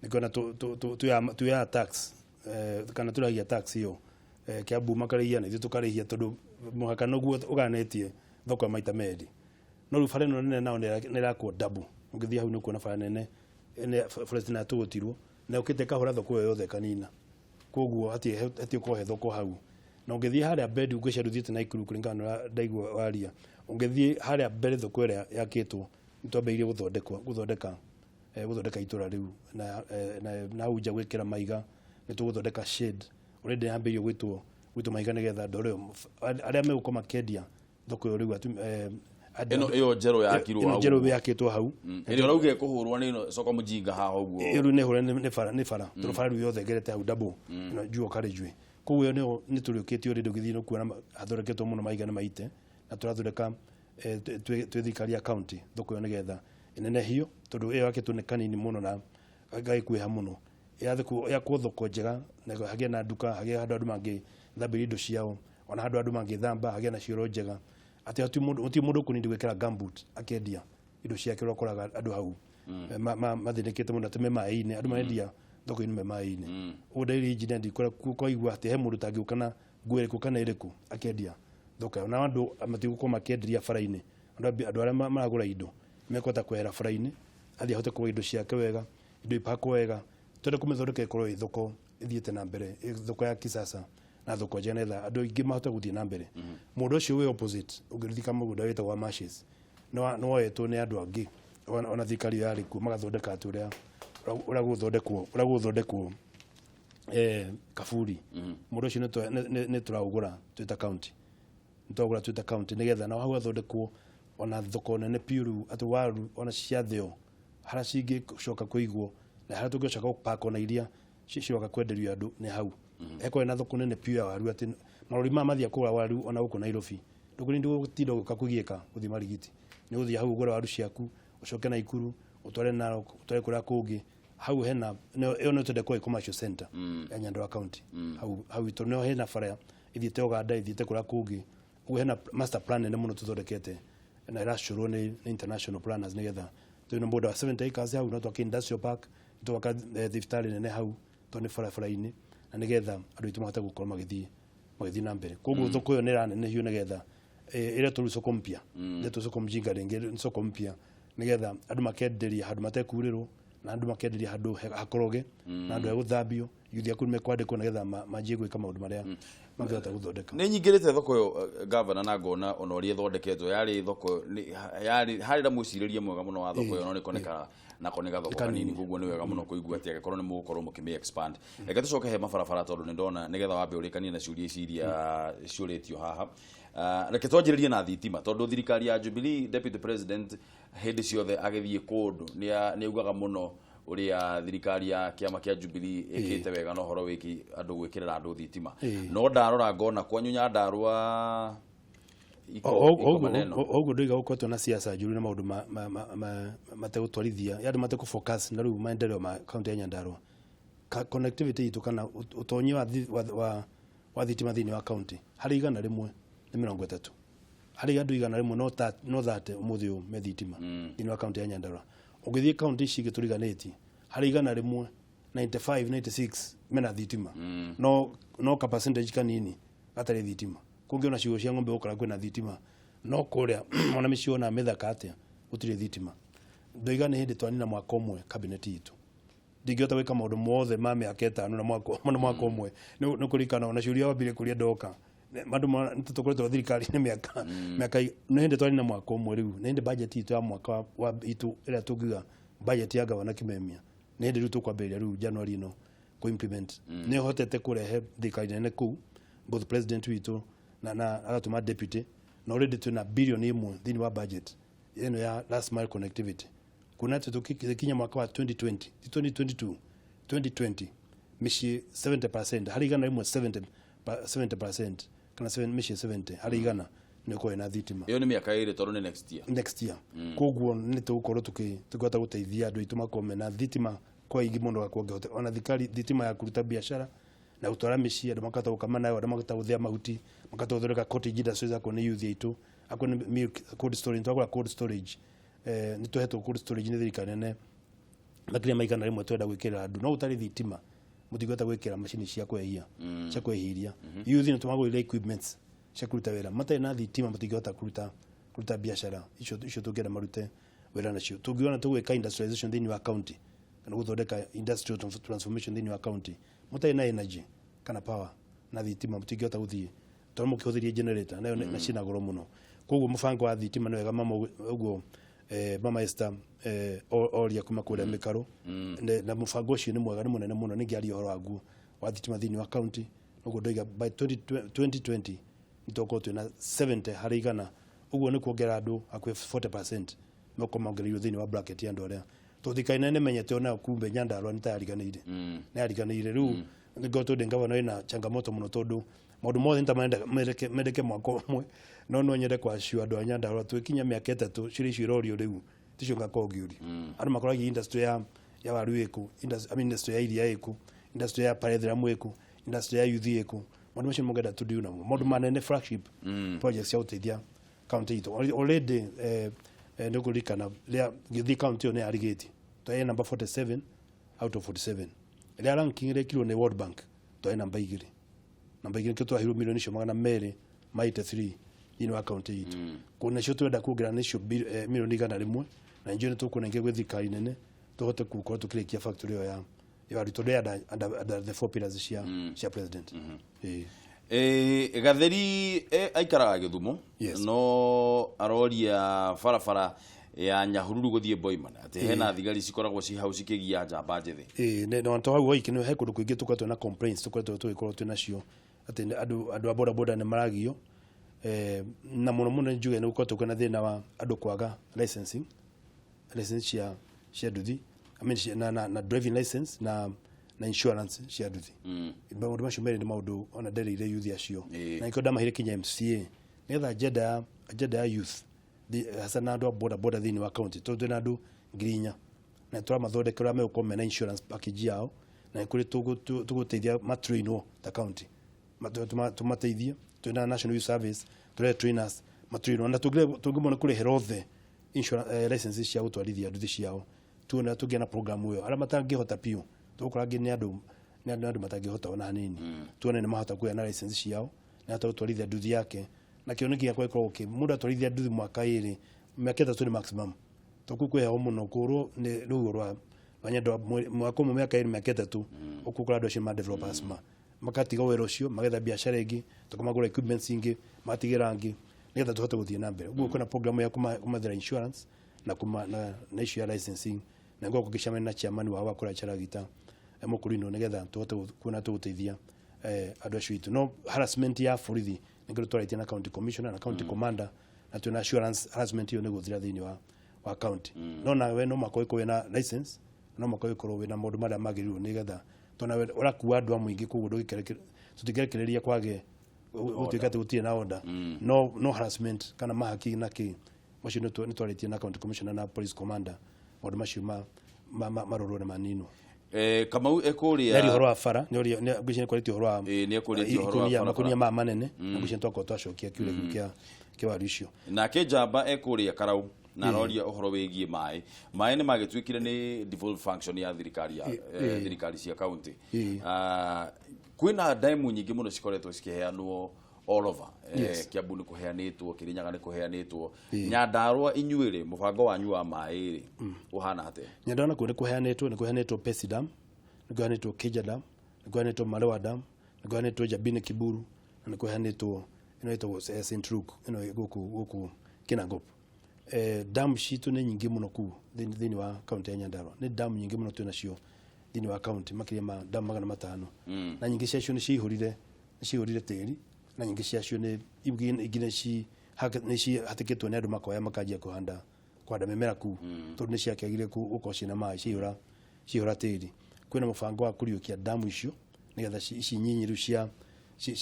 Speaker 2: Nĩkona tuya tax kana tũragia tax ĩyo Kiambu makarĩhia na ithuĩ tũkarĩhia tondũ mũhaka noguo ũganĩtie thoko maita merĩ. No rĩu bara ĩno nene nao nĩ ĩrakwo double. Ũngĩthiĩ hau nĩ kuona bara nene forest na tũgũtirwo na ũkĩte kahũra thoko ĩyo yothe kanina. Koguo hatie kũhe thoko hau. Na ũngĩthiĩ harĩa mbere ũngĩcia rũthiĩte na ikuru kũringana na ndaigua waria. Ũngĩthiĩ harĩa mbere thoko ĩrĩa yakĩtwo nĩtwambĩrĩirie gũthondeka itũra rĩu na hau nja gwĩkĩra maiga, nĩtũgũthondeka shade. Already yambĩrĩirio gwĩtwo maiga nĩgetha ndoro arĩa megũkorwo makĩendia thoko ĩyo rĩu
Speaker 1: ĩyo njerũ yakirwo hau.
Speaker 2: Njerũ yakĩtwo hau.
Speaker 1: Ĩrĩa ũrauga kũhũrwo nĩ soko Mjinga haha ũguo.
Speaker 2: Rĩu nĩ hũre nĩ bara. Tondũ bara rĩu yothe ngerete hau double. Njuo karĩjwe. Koguo nĩ tũrĩũkĩtio rĩndĩ ũgĩthiĩ no kuona hathondeketwo mũno maiga nĩ maite. Na tũrathondeka twĩ thirikari ya county thoko ĩyo nĩgetha ĩnenehio tondũ ĩyo yakĩtwo nĩ kanini mũno na gagĩkuĩha mũno. Yakwo thoko njega na hagĩe na nduka, hagĩe handũ andũ mangĩthambĩria indo ciao, ona handũ andũ mangĩthamba, hagĩe na cioro njega. Atĩ hatirĩ mũndũ ũkũnindi gwĩkĩra gumboot akĩendia indo ciake. Ũkoraga andũ hau mathĩnĩkĩte mũno atĩ me maĩ-inĩ, andũ marendia thoko-inĩ me maĩ-inĩ. Ũguo ndairi engineer kwaigua atĩ he mũndũ tangĩũka na nguo ĩrĩkũ kana ĩrĩkũ akĩendia thoko ĩyo. Na andũ matigũkorwo makĩenderia bara-inĩ. Andũ arĩa maragũra indo mekũhota kwehera bara-inĩ, athiĩ ahote kũgũra indo ciake wega, indo ipakwo wega. Twende kũmĩthondeka ĩkorwo ĩ thoko ĩthiĩte na mbere, thoko ya kisasa na thoko njega nĩgetha andũ aingĩ mahote gũthiĩ na mbere. Mũndũ ũcio wĩ opposite ũngĩrithika mũgũnda wĩtagwo wa Marshes nĩ woetwo nĩ andũ angĩ, ona thirikari yarĩ kuo magathondeka atĩ ũrĩa gũthondekwo Kaburi. Mũndũ ũcio nĩ tũraũgũra twĩta county, nĩtwagũra twĩta county nĩgetha na hau athondekwo ona thoko nene piuru atĩ waru ona ciathĩo harĩa cingĩcoka kũigwo na haria tungiocoka gupaka na iria cicoka kwenderio andu ni hau eko na thoko nene pia waru ati marori mathia kura waru ona guku Nairobi nduguri ndu gutinda guka kugieka guthi marigiti ni guthi hau gura waru ciaku ucoke na Ikuru utware na utware kura kungi hau hena yo no tende kwa commercial center ya Nyandarua county hau ito no hena fara ithiete Uganda ithiete kura kungi hena master plan nene muno tuthondekete na iracurwo ni international planners nigetha twina boda 70 acres hau no twaka industrial park twaka thiftari nene hau to ni fara-ini na nigetha andu itu mahota gukorwo magithii na mbere koguo thoko yo nera nene hiu nigetha ira turu soko mpya ndeto soko mjinga renge soko mpya nigetha andu makenderia handu matekurirwo na andu makenderia handu hakoroge na andu eguthambio yuthia kume kwandikwo nigetha manjie gwika maundu maria mangihota guthondeka
Speaker 1: ni nyingirite thoko yo governor na ngona ona uri thondeketwo yari thoko yari harira muciririe mwega muno wa thoko yo no nikoneka na konega thoko kanini guguo ni wega muno kuigua ati agikorwo ni mugukorwo mukime expand reke tucoke he mabarabara tondu ni ndona nigetha wambe urikanie na ciuria ciria ciuritio haha reke twanjiririe na thitima tondu thirikari ya Jubilee Deputy President hindi ciothe agithie kundu ni ugaga muno uria thirikari ya kiama kia Jubilee ikite wega no horo wiki andu gwikirira andu thitima no ndarora ngona kwanyu Nyandarua
Speaker 2: ogo ndoiga gukorwo na siasa njuru na maundu mategutwarithia yandu matekufocus na riu maendeleo ma county ya Nyandarua connectivity itu kana utonyi wa thitima thini wa county hari igana rimwe ni 30 hari andu igana rimwe no that umuthi me thitima thini wa county ya Nyandarua ugithie county cigi turiganeti hari igana rimwe 95 96 mena thitima no ka percentage kanini atari thitima kungi ona ciugo cia ng'ombe ukara kwina thitima no kuria ona miciona methaka atia utire thitima ndoiga ni hindi twanina mwaka umwe cabinet itu ndingiota gwika maundu mothe ma miaka 5 na mwaka umwe ni kurikana ona ciuria wambire kuria ndoka mandu tukoretwo thirikari ni miaka ni hindi twanina mwaka umwe riu ni hindi budget itu ya mwaka wa itu ira tungiga budget ya gavana Kimemia ni hindi riu tukwambiria riu January no ku implement ni hotete kurehe thirikari nene ku both president witu na agatuma deputy na already tuna bilioni imwe thini wa budget yeno ya last mile connectivity kuna tukikinya mwaka wa 2020 mishi 70% hari igana imwe 70% kana 7 mishi 70 hari igana niko ina thitima
Speaker 1: iyo ni miaka ire toro ni next year
Speaker 2: koguo ni tugukorwo tukihota guteithia andu ituma kome na thitima kwa igi muno wa kuongeza ona thikari thitima ya kuruta biashara na utwara mishi andu makata ukama nayo andu makata uthia mahuti makata uthoreka cottage industries akone youth itu akone milk cold storage twagura cold storage ni tuhetwo cold storage ni thirikari nene makire maigana rimwe twenda gwikira andu no utari thitima mutigota gwikira machine cia kwehia cia kwehiria youth ni tumagurire equipments cia kuruta wira matai na thitima mutigota kuruta biashara icio tungera marute wira nacio tungiona tugwika industrialization thini wa county kana guthondeka industrial transformation thini wa county mutai na energy kana power na thitima mutigota guthie tondu mukihuthirie generator nayo na cina goro muno koguo mubango wa thitima ni wega mama uguo mama Esther oria kuma kuria mikaro na mubango ucio ni mwega ni munene muno ni ngiari horo wagu wa thitima thini wa county uguo ndoiga by 2020 itoko tu na 70 hari igana uguo ni kuongera andu akwe 40% no komaongererio thini wa bracket ya andu aria tuthikaine ne menyete ona kumbe Nyandarua ni tayariganire ni ariganire riu ngoto dengawa no ina changamoto muno tondu maundu mothe nta medeke mwaka umwe no nyende kwa ciu andu a Nyandarua twikinya miaka 3 ciri cirorio riu ticio ngakongiuri andu makoragi industry ya waru iku industry ya iria iku industry ya parethra iku industry ya youth iku maundu macio mugenda tudiu na maundu manene flagship projects ya uteithia county itu already ndio kulikana ria githi county ne arigeti to number 47 out of 47 ria ranking ile kilo ne World Bank to number 2 kitu hiro milioni cio magana meri maite 3 ino account itu kuna cio twenda kugira nicio milioni igana rimwe na njone tukunenge gwe thikari nene tuhote kukorwo tukirikia factory ya ritoria under the four pillars cia president
Speaker 1: gatheri aikaraga Githumo no aroria farafara ya Nyahururu guthie Boimana ati hena thigari cikoragwo ci hau cikigia njamba njethi
Speaker 2: no nto hau ikino he kundu kwingi tukwatwo na complaints tukwatwo twinacio ati andu a boda ne maragio na muno njuge ni gukorwo kwina thina wa andu kwaga licensing cia nduthi I mean na driving license na insurance cia nduthi maundu macio meri ni maundu ona ndereire youth acio na iko ndamahire kinya MCA netha agenda ya youth hasa na andu boda thini wa county tondu na andu ngirinya na turamathondekera me ukomena insurance package yao na kuri tuguteithia matrainwo ta county tumateithia twina national youth service tule trainers matrainwo na tungimona kuri herothe insurance licenses cia gutwarithia nduthi ciao tuona tugiana program uyo ara matangihota piu tukurangi ni andu matangihota ona hanini tuone ni mahota kuya na license ciao na hata gutwarithia nduthi yake na kioneki yakwa iko mundu atwarithia nduthi mwaka iri miaka 3 ni maximum tukukwe muno kuru ni rugo rwa banyendo mwaka mu miaka iri miaka 3 ukukura ndo shima developers makatiga wero ucio magetha biashara ingi tukamagura equipments ingi matigira ngi nigetha tuhote guthie na mbere uguo kuna program ya kumathira insurance na issue ya licensing na ngoko kishamani na chairman wa wakora charagita mukurino nigetha tuhote kuona tuguteithia andu acio itu no harassment ya borithi ningiro twaraitie na county commissioner na county commander na tuna assurance harassment yo niguthira thini wa county no na we no makoiko na license no makoiko we na mundu mara magirirwo nigetha tona we urakuwa andu amwingi kugudu tutigerekereria kwage utikate utie na order no harassment kana mahaki na ki macio ni twaraitie na county commissioner na police commander mundu macio marorwo na manino
Speaker 1: Kamau ekuria
Speaker 2: neri horo afara ni ngwicine kwaliti horo wa
Speaker 1: ni ekuria horo wa
Speaker 2: makunia ma manene ngwicine twako twacokia kiure kia warisho
Speaker 1: na ke jamba ekuria karau na roria uhoro wigie mai ni magitwikire ni devolved function ya thirikari cia county kwina daimu nyingi muno cikoretwo cikiheanwo all over Kiambu ni kuheanitwo Kirinyaga ni kuheanitwo Nyandarua inyuire mubango wanyu wa mai uhana ate
Speaker 2: Nyandarua ni kuheanitwo Pesi Dam ni kuheanitwo Kija Dam ni kuheanitwo Malewa Dam ni kuheanitwo Jabine Kiburu ni kuheanitwo inaitwa St. Luke guku Kinangop dam shitu ni nyingi muno ku thini wa county ya Nyandarua ni dam nyingi muno twina cio thini wa county makiria ma dam 500 na nyingi cia cio ni cihurire tiri na nyingi cia cio ni igine ci hatikitwo ni andu makoya makajia kuhanda mimera ku tondu ni ciakagire ku ukoci na mai cihura tiri kwina mubango wa kuriukia damu icio nigetha ici nyinyiru cia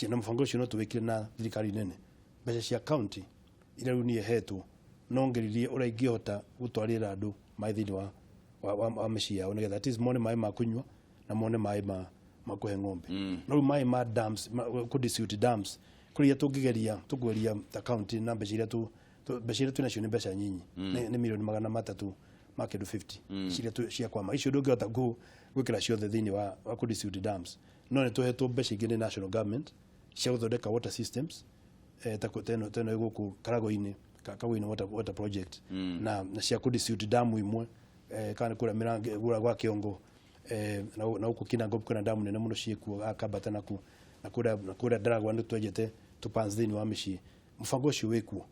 Speaker 2: na mubango ucio no tuwikire na thirikari nene mbeca cia county ira runi hetwo nongeririe ura ingihota gutwarira andu mai thini wa meci yao nigetha at least mone mai ma kunywa na mone mai ma kuhe ng'ombe no mai ma dams ku dispute dams kuria tungigeria ta county na mbeca twina cio ni mbeca nyinyi ni milioni 300 ma kindu 50 ciria cia kwama icio ndungihota gwikira ciothe thini wa ku dispute dams no ni tuhetwo mbeca ingi ni national government cia guthondeka water systems teno guku Karago-ini Kawina water project na cia ku dispute damu imwe kana kura mirange gwa Kiongo na uko Kinangop kuna damu nene muno ciekuo akabata na kura Daragwa ndu twejete tupanzini wa mishi mufango cio wekuo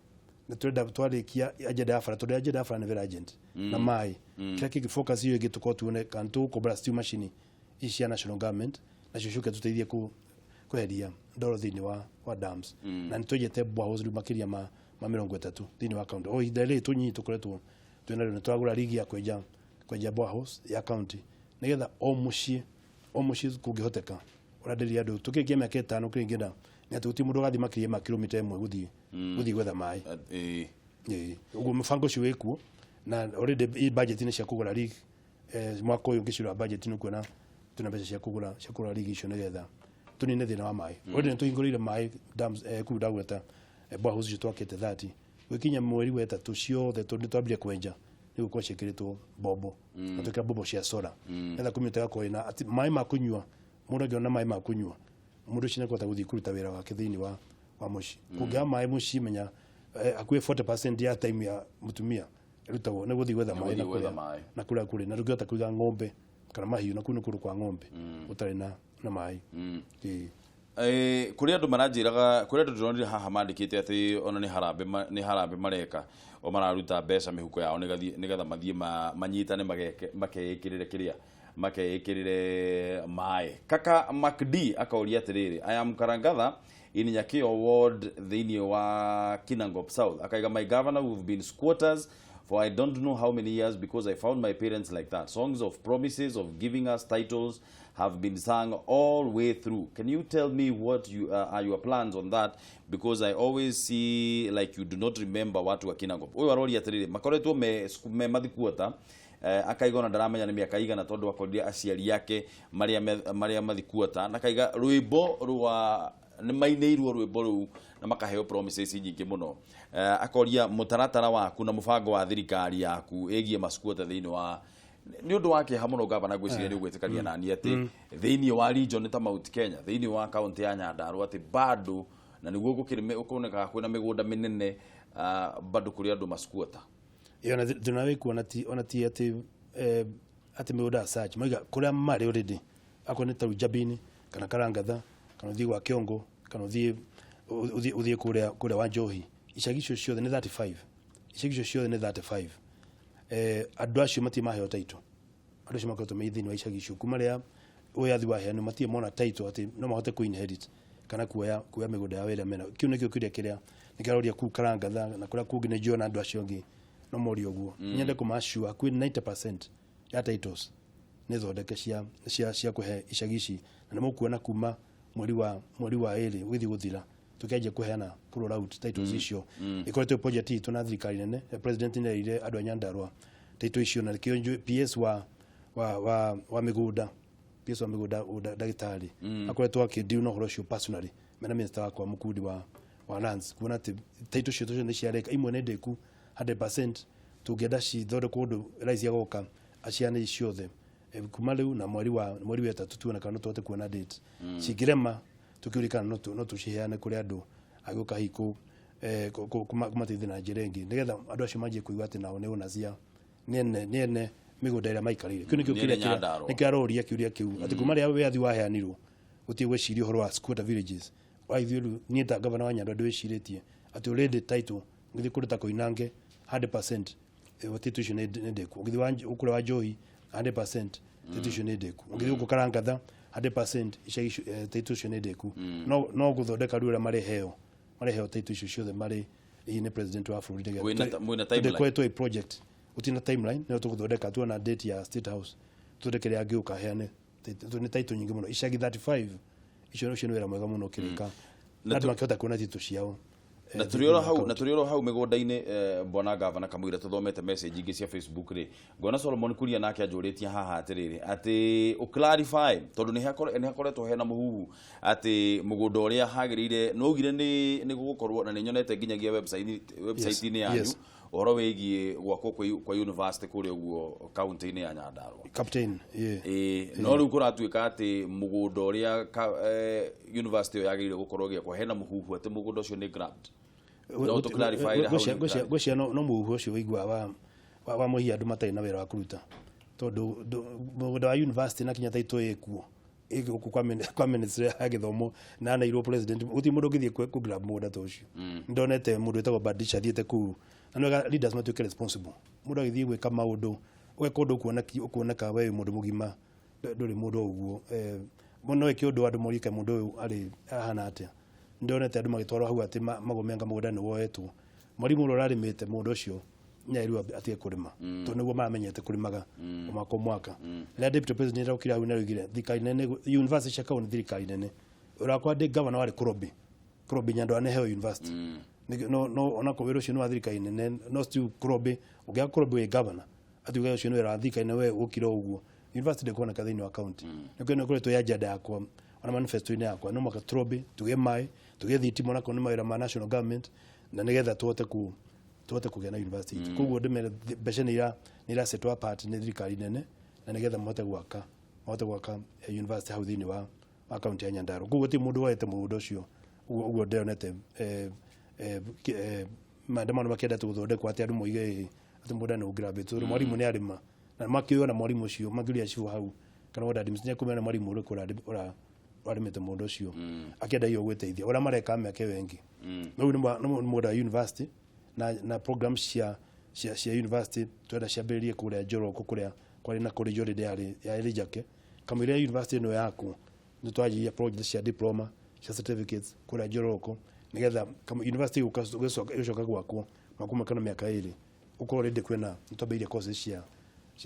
Speaker 2: na turenda twarikia agenda afara ni very agent na mai kila kiki focus hiyo igituko tuone kantu ko blast machine ici ya national government na cishuke tuteithie kuheria ndoro thini wa dams na nitwejete boholes makiria ma 30 thini wa county idale tunyi tukoretwo twina rino twagura ligi ya kweja boholes ya county nigetha o mucie kungihoteka uradiri andu tukigia miaka 5 kringida ni atuti mundu gathi makiria ma kilomita 1 guthi gwetha mai uguo mufango cio wekuo na already budget ni cia kugura league mwaka uyu ngicira budget ni kuona tuna mbeca cia kugura league icio nigetha tunine thina wa mai already tuhingurire mai dams ku dagweta boholes cio twakite 30 wikinya mweri wa 3 ciothe twambire kwenja ni gukwa cikiritwo bobo na tukira bobo cia sola netha kumita ko ina mai ma kunywa mundu ngiona mai ma kunywa mundu cina kota guthi kuruta wira wake thini wa muci kugia mai muci menya akwe 40% ya time ya mutumia rutawo ne guthi gwetha mai na kula na rugiota kuiga ng'ombe kana mahiu na kunu kuru kwa ng'ombe utari na mai
Speaker 1: kuri andu maranjiraga kuri andu ndonire haha mandikite ati ona ni harambe mareka o mararuta mbeca mihuko yao nigetha mathie manyitane makeikirire mai kaka Macd akauria atiriri I am Karangatha in Nyakio ward thini wa Kinangop South akaiga my governor who've been squatters for I don't know how many years, because I found my parents like that. Songs of promises, of giving us titles, have been sung all way through. Can you tell me what are your plans on that? Because I always see like you do not remember watu wa Kinangop. Oyo arori atirire makoretwo me mathikuota akaigona ndaramenya ni miaka igana tondu akoria aciari yake maria mathikuota na kaiga rwimbo rwa ni maineirwo rwimbo ru na makaheo promises nyingi muno. Akoria mutaratara waku na mubango wa thirikari yaku egie masikuota thiini wa ni undu wake hamuno gavana gwiciria ni ugwetikania nani ati thiini wa region ta Mount Kenya, thiini wa county ya Nyandarua ati bado na niguo gukirime ukoneka kwina migunda minene bado kuri andu masikuota.
Speaker 2: Yona tunawe kuona ti ati migunda search maiga kuria mari already akone ta Jabini kana Karangatha kana thi wa Kiongo kana uthie kuria wa Njohi ishagisho ciothe ni 35 ishagisho ciothe ni 35 andu acio mati maheo taito andu acio makoto me thini wa ishagisho kumaria oyathi wa heano mati mona taito ati no mahote ku inherit kana kuya migunda ya wera mena kiu nikio kiria nikaroria ku Karangatha na kuria kungine Jona andu acio ngi no mori oguo nyende kumashua ku 90% ya titles ni thondeke cia kuhe ishagishi na mukuona kuma mweri wa eri withi guthira tukaje kuheana pull out titles icio ikoretwo project hii tuna thirikari nene president ni ile andu a Nyandarua title icio na kionjo PS wa migunda PS wa migunda dagitari akoretwo akidiu no horo cio personally mena minister wakwa mukudi wa lands kuona title icio ni ciareka imwe ne deku 100% tugeda ci thode kundu rais yagoka aciane iciothe kuma riu na mweri wa 3 tuona kana twote kuona date cigirema tukiurikana no tuciheane kuri andu aguka hiku kuma tithi na njirengi nigetha andu acio manjie kuigwa ati nao ne unazia nene migunda ira maikarire kiu nikio kiria nikiaroria kiuria kiu ati kuma ria wiathi waheanirwo uti gweciria horo wa squatter villages waithiru ni ta governor wa Nyandarua ndweciritie ati already title ngithi kuruta koinange 100% title ne ndeku ngithi wanje ukure wa Joy 100% title ne ndeku ngithi ukukarangatha 100% title ne ndeku no guthondeka rura mareheo title ciothe mari ni president wa Florida kwetwo project utina timeline no tuguthondeka tuona date ya State House tuthondekere agiuka heane ni title nyingi muno ishagi 35 icio no wera mwega muno kirika na tumakota kuona title ciao
Speaker 1: na turioro hau migunda-ini bona gavana kamwira tuthomete message ingi cia Facebook ri ngona Solomon Kuria nake ajuritie haha atiriri ati u clarify tondu ni hakoretwo hena muhuhu ati mugunda uria hagirire no ugire ni gukorwo na ni nyonete nginyagia website ni yanyu oro wegie gwako kwa university kuri uguo county ni ya Nyandarua
Speaker 2: captain
Speaker 1: no riu kuratuika ati mugunda uria university yagirire gukorwo giakwa hena muhuhu ati mugunda ucio ni grabbed no to clarify
Speaker 2: gocia no muhuhu ucio wigwa wa muhi andu matai na wera wa kuruta tondu mugunda wa university na kinya taito ekuo kwa ministry ya githomo na nairwo president uti mundu ngithie ku grab mugunda to ucio ndonete mundu etagwo Badisha thiete ku na leaders matuike responsible mundu agithie gwika maundu wekundu kuoneka we mundu mugima nduri mundu uguo muno eki undu andu morike mundu uyu ari ahana atia ndonete andu magitwarwo hau ati magomenga mugunda ni woetwo murimu urarimite mundu ucio nyairu atie kurima to niguo mamenyete kurimaga mwaka na deputy president aukira hau na rugire thirikari nene university shaka on thirikari nene urakwa de governor wari Kurobi Nyandarua ne heo university no ona ko wero cio no thirikari nene no stu Kurobi ugia Kurobi we governor atuga cio no era thirikari ne we ukiro uguo university de kona kathini wa county nikene kule to ya jada yakwa ona manifesto ine yakwa no maka Kurobi tuge mai tuge thitimo na kona mawira ma national government na nigetha tuote kugea na university kuguo ndimere beshe nira setwa apart ni thirikari nene na nigetha mote gwaka university hau thini wa county ya Nyandarua kuguo ti mundu waete mundu ucio uguo ndionete madamano makenda tuguthondekwa ati andu moige ati mundu ni ugrabe tu mwarimu ni arima na makiona mwarimu ucio magiria cifu hau kana wada dimsinya kumena mwarimu uri kura warimete mundu ucio akenda iyo gweteithia ora mareka ameke wengi no ni mundu wa university na programs cia university twenda ciambiririe kuria Njoroku kuria kwari na kuri jori ya Elijake kama ile university no yaku nitwaji ya project cia diploma cia certificates kuria Njoroku nigetha kama university ukasoka gwako makuma kana miaka iri uko already kwena ntobeire courses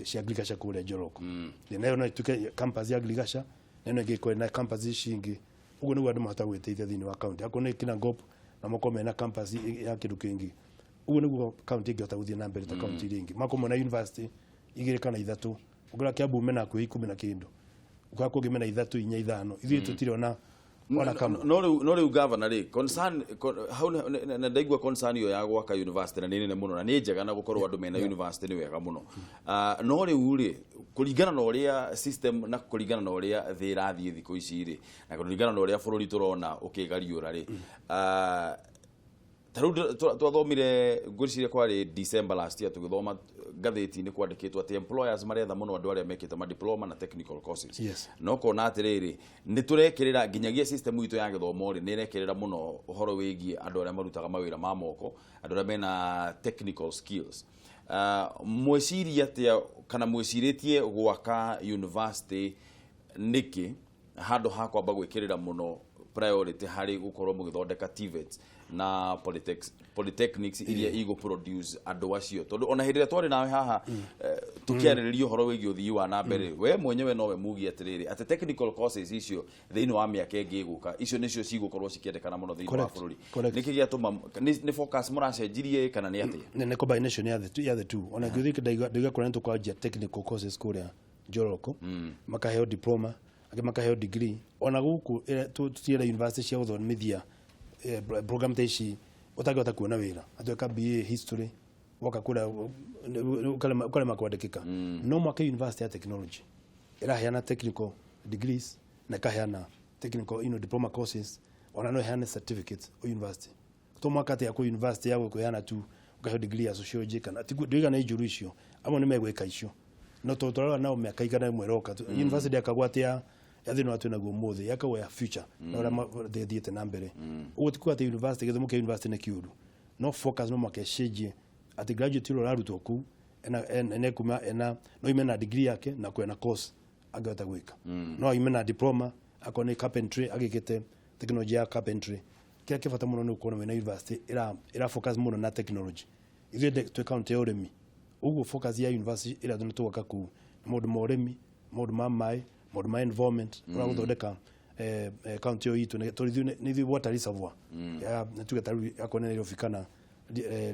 Speaker 2: cia agriculture kule Njoroku nayo no tuke campus ya agriculture neno ngiko na campus shingi ugo ni wandu mahota gwiteithia thini wa county akone kina ngop na moko na campus ya kindu kingi ugo ni county ngihota guthie na mbere ta county ringi mako na university igire kana ithatu ugura kiambu mena ku 10 na kindu ukako gimena ithatu inya ithano ithuĩ tutire ona kama
Speaker 1: no riu governor ri concern how na ndaigua concern yo ya gwaka university na nene muno na ni njega na gukorwo andu mena university ni wega muno no riu ri kuringana na uria system na kuringana na uria thi rathie thiko ici ri na kuringana na uria bururi turona ukigariura ri taru twathomire nguriciria kwari December last year tugithoma gatheti ni kwandikitwo ati employers maretha muno andu aria mekite ma diploma na technical courses no kona atiriri ni turekerera nginyagia system itu ya githomo ri ni rekerera muno uhoro wigie andu aria marutaga mawira ma moko andu aria mena technical skills mweciria atia kana mweciritie gwaka university niki handu hakwa bagwikirira muno priority hari gukorwo mugithondeka TVETs na polytechnics iria igo produce andu acio tondu ona hindire twari nawe haha tukiariririo horo wigi uthii wa nambere we mwenyewe nowe mugi atiriri ati technical courses icio thiini wa miaka ingi guka icio nicio cigukorwo cikiendekana muno thiini wa bururi niki giatuma ni focus muracenjirie kana ni atia
Speaker 2: ne combination ya the two ona ngithiki ndaiga kurento kwa technical courses kuria Njoroku makaheo diploma makaheo degree ona guku tutire university cia guthomithia program taishi utagota kuona wira atueka BA history waka kula ukale makwandikika no mwaka university ya technology iraheana technical degrees na kaheana technical diploma courses ona no heana certificates o university to mwaka ya ku university yawe kuheana tu ukaheo degree ya sociology kana tiga na ijuru icio amo nimegweka icio no totora nao miaka igana mweroka university yakagwatia yathino atu na gumothi yakawa ya future na ora they diete nambere ugo tikwa te university githomo ke university na kiuru no focus no makesheje at graduate ro raruto ku ena kuma no imena degree yake na kwena course agata gwika no imena diploma akone carpentry agikete technology ya carpentry kile kifata muno no kuona na university ira focus muno na technology ithe to count uremi ugo focus ya university ira dono to wakaku modu moremi modu mamai modu my environment ura guthondeka county yitu ni water reservoir ya natuga taru akone ile fikana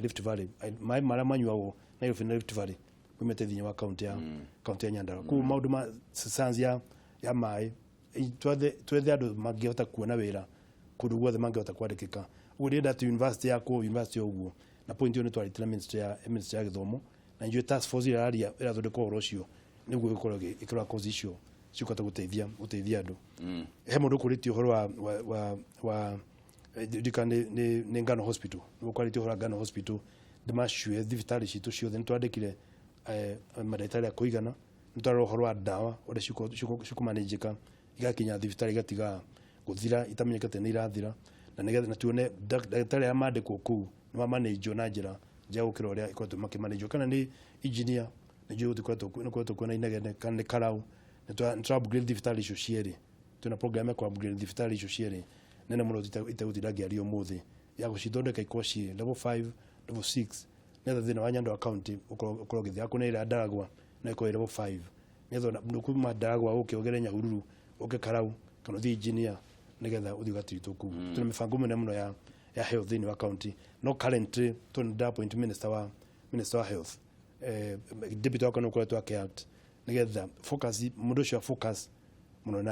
Speaker 2: Rift Valley mai mara manyuago na ile Rift Valley kumete thinya wa county ya Nyandarua ku maundu ma science ya mai twethe andu mangihota kuona wira kundu guothe mangihota kwandikika urenda tu university yako university oguo na point ni twaritira ministry ya githomo na njue task force iraria irathondeka uhoro ucio niguo gikorwo ikora cause icio cikota guteithia andu he mundu kuriti uhoro wa dikane ne Ngano hospital no quality uhoro Ngano hospital demashue thibitari citu ciothe ntwandikire madaitari akuigana ntwaro uhoro wa dawa ore cikumanejeka igakinya thibitari gatiga guthira itamenyekete ni irathira na nigetha na tuone daktari amandikwo ku no manage na njira njao kiro ria ikoto makimanage kana ni engineer nijue tukweto kuna inegene kana karau nitwa upgrade thibitari icio cieri tuna program ya ku upgrade thibitari icio cieri nene muno itagutiragia rio muthi ya gucithondeka ikoshi level 5 level 6 netha thina wa Nyandarua county ukoro githia kuna ira Ndaragwa na iko level 5 netha nukuma Ndaragwa ukiogere Nyahururu ukikarau kana thi engineer nigetha uthi gatituku tuna mifango mene muno ya health in wa county no currently tuna appoint minister wa health deputy wakano kwa tu act nigetha focus mundu cio focus muno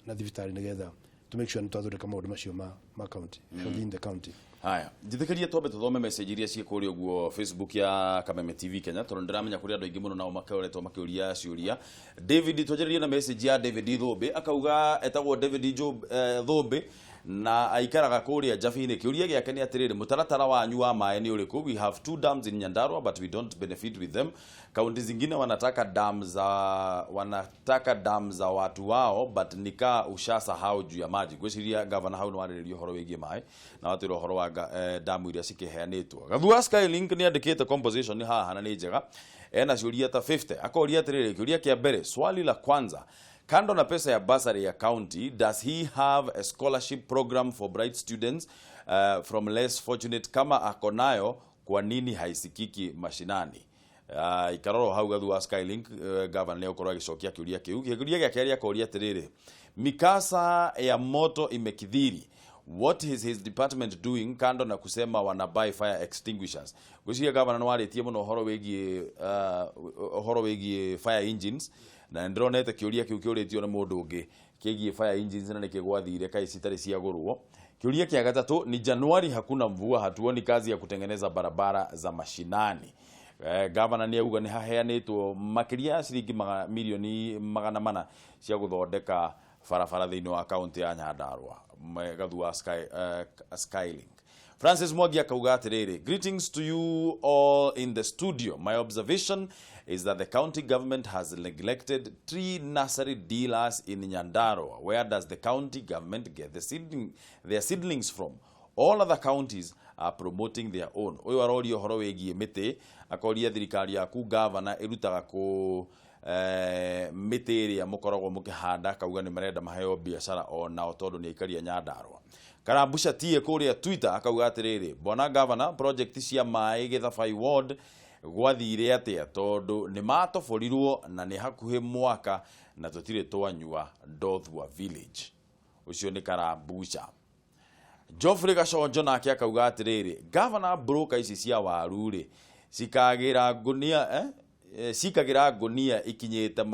Speaker 2: na thibitari nigetha to make sure nitwathore kama maundu macio ma county health in the county
Speaker 1: haya njithikirie twambe tuthome message iria ciekuri uguo Facebook ya Kameme TV Kenya tondu ndiramenya kuri andu aingi muno nao makoretwo makiuria ciuria David twajeririe na message ya David Thombe akauga etagwo David Job Thombe na aikaraga kuria Jafine kiuria giake ni atiriri mutaratara wanyu wa mae ni uriku we have 2 dams in Nyandarua but we don't benefit with them kaunti zingine wanataka dams za watu wao but nika ushasa hao juu ya maji gwiciria governor hau no wariririo horo wigie mae na watiro horo wa damu iria cikiheanitwo Gathua Skylink ni andikite composition ni haha na ni njega ena ciuria ta 50 akoria atiriri kiuria kia mbere swali la kwanza kando na pesa ya bursary ya county, does he have a scholarship program for bright students from less fortunate kama akonayo kwa nini haisikiki mashinani. Ikaroro hau gathu wa Skylink governor leo korwa gicokia kiuria kiu kiuria gya keria koria tiriri mikasa ya moto imekithiri. What is his department doing kando na kusema wana buy fire extinguishers? Gucia governor no aritie muno horo wegi fire engines na ndronete kiuria kiu kiuritio na mundu ungi kigie fire engines na nikigwathire kai citari cia gurwo. Kiuria kia gatatu ni Januari hakuna mvua, hatuoni kazi ya kutengeneza barabara za mashinani. Governor ni auga ni haheanitwo makiria ciringi milioni 400 cia guthondeka farafara thiini wa county ya Nyandarua gathu wa Skylink. Francis Mwangi akauga atiriri, greetings to you all in the studio. My observation is that the county government has neglected tree nursery dealers in Nyandarua. Where does the county government get their seedlings from? All other counties are promoting their own. Uyu arorio horo wegie miti akoria thirikari yaku governor irutaga ku miti iria mukoragwo mukihanda kauga ni marenda maheo biashara ona tondu ni ikaria Nyandarua. Karambusha tie kuria Twitter akauga atiriri, bona governor project cia mai Githabai ward gwathire atia tondu ni matoborirwo na ni hakuhi mwaka na tutire twanyua Ndothua village. Ucio ni Karambusha. Geoffrey Gaconjo nake akauga atiriri, governor broker ici cia waru ri sikagira ngunia ikinyete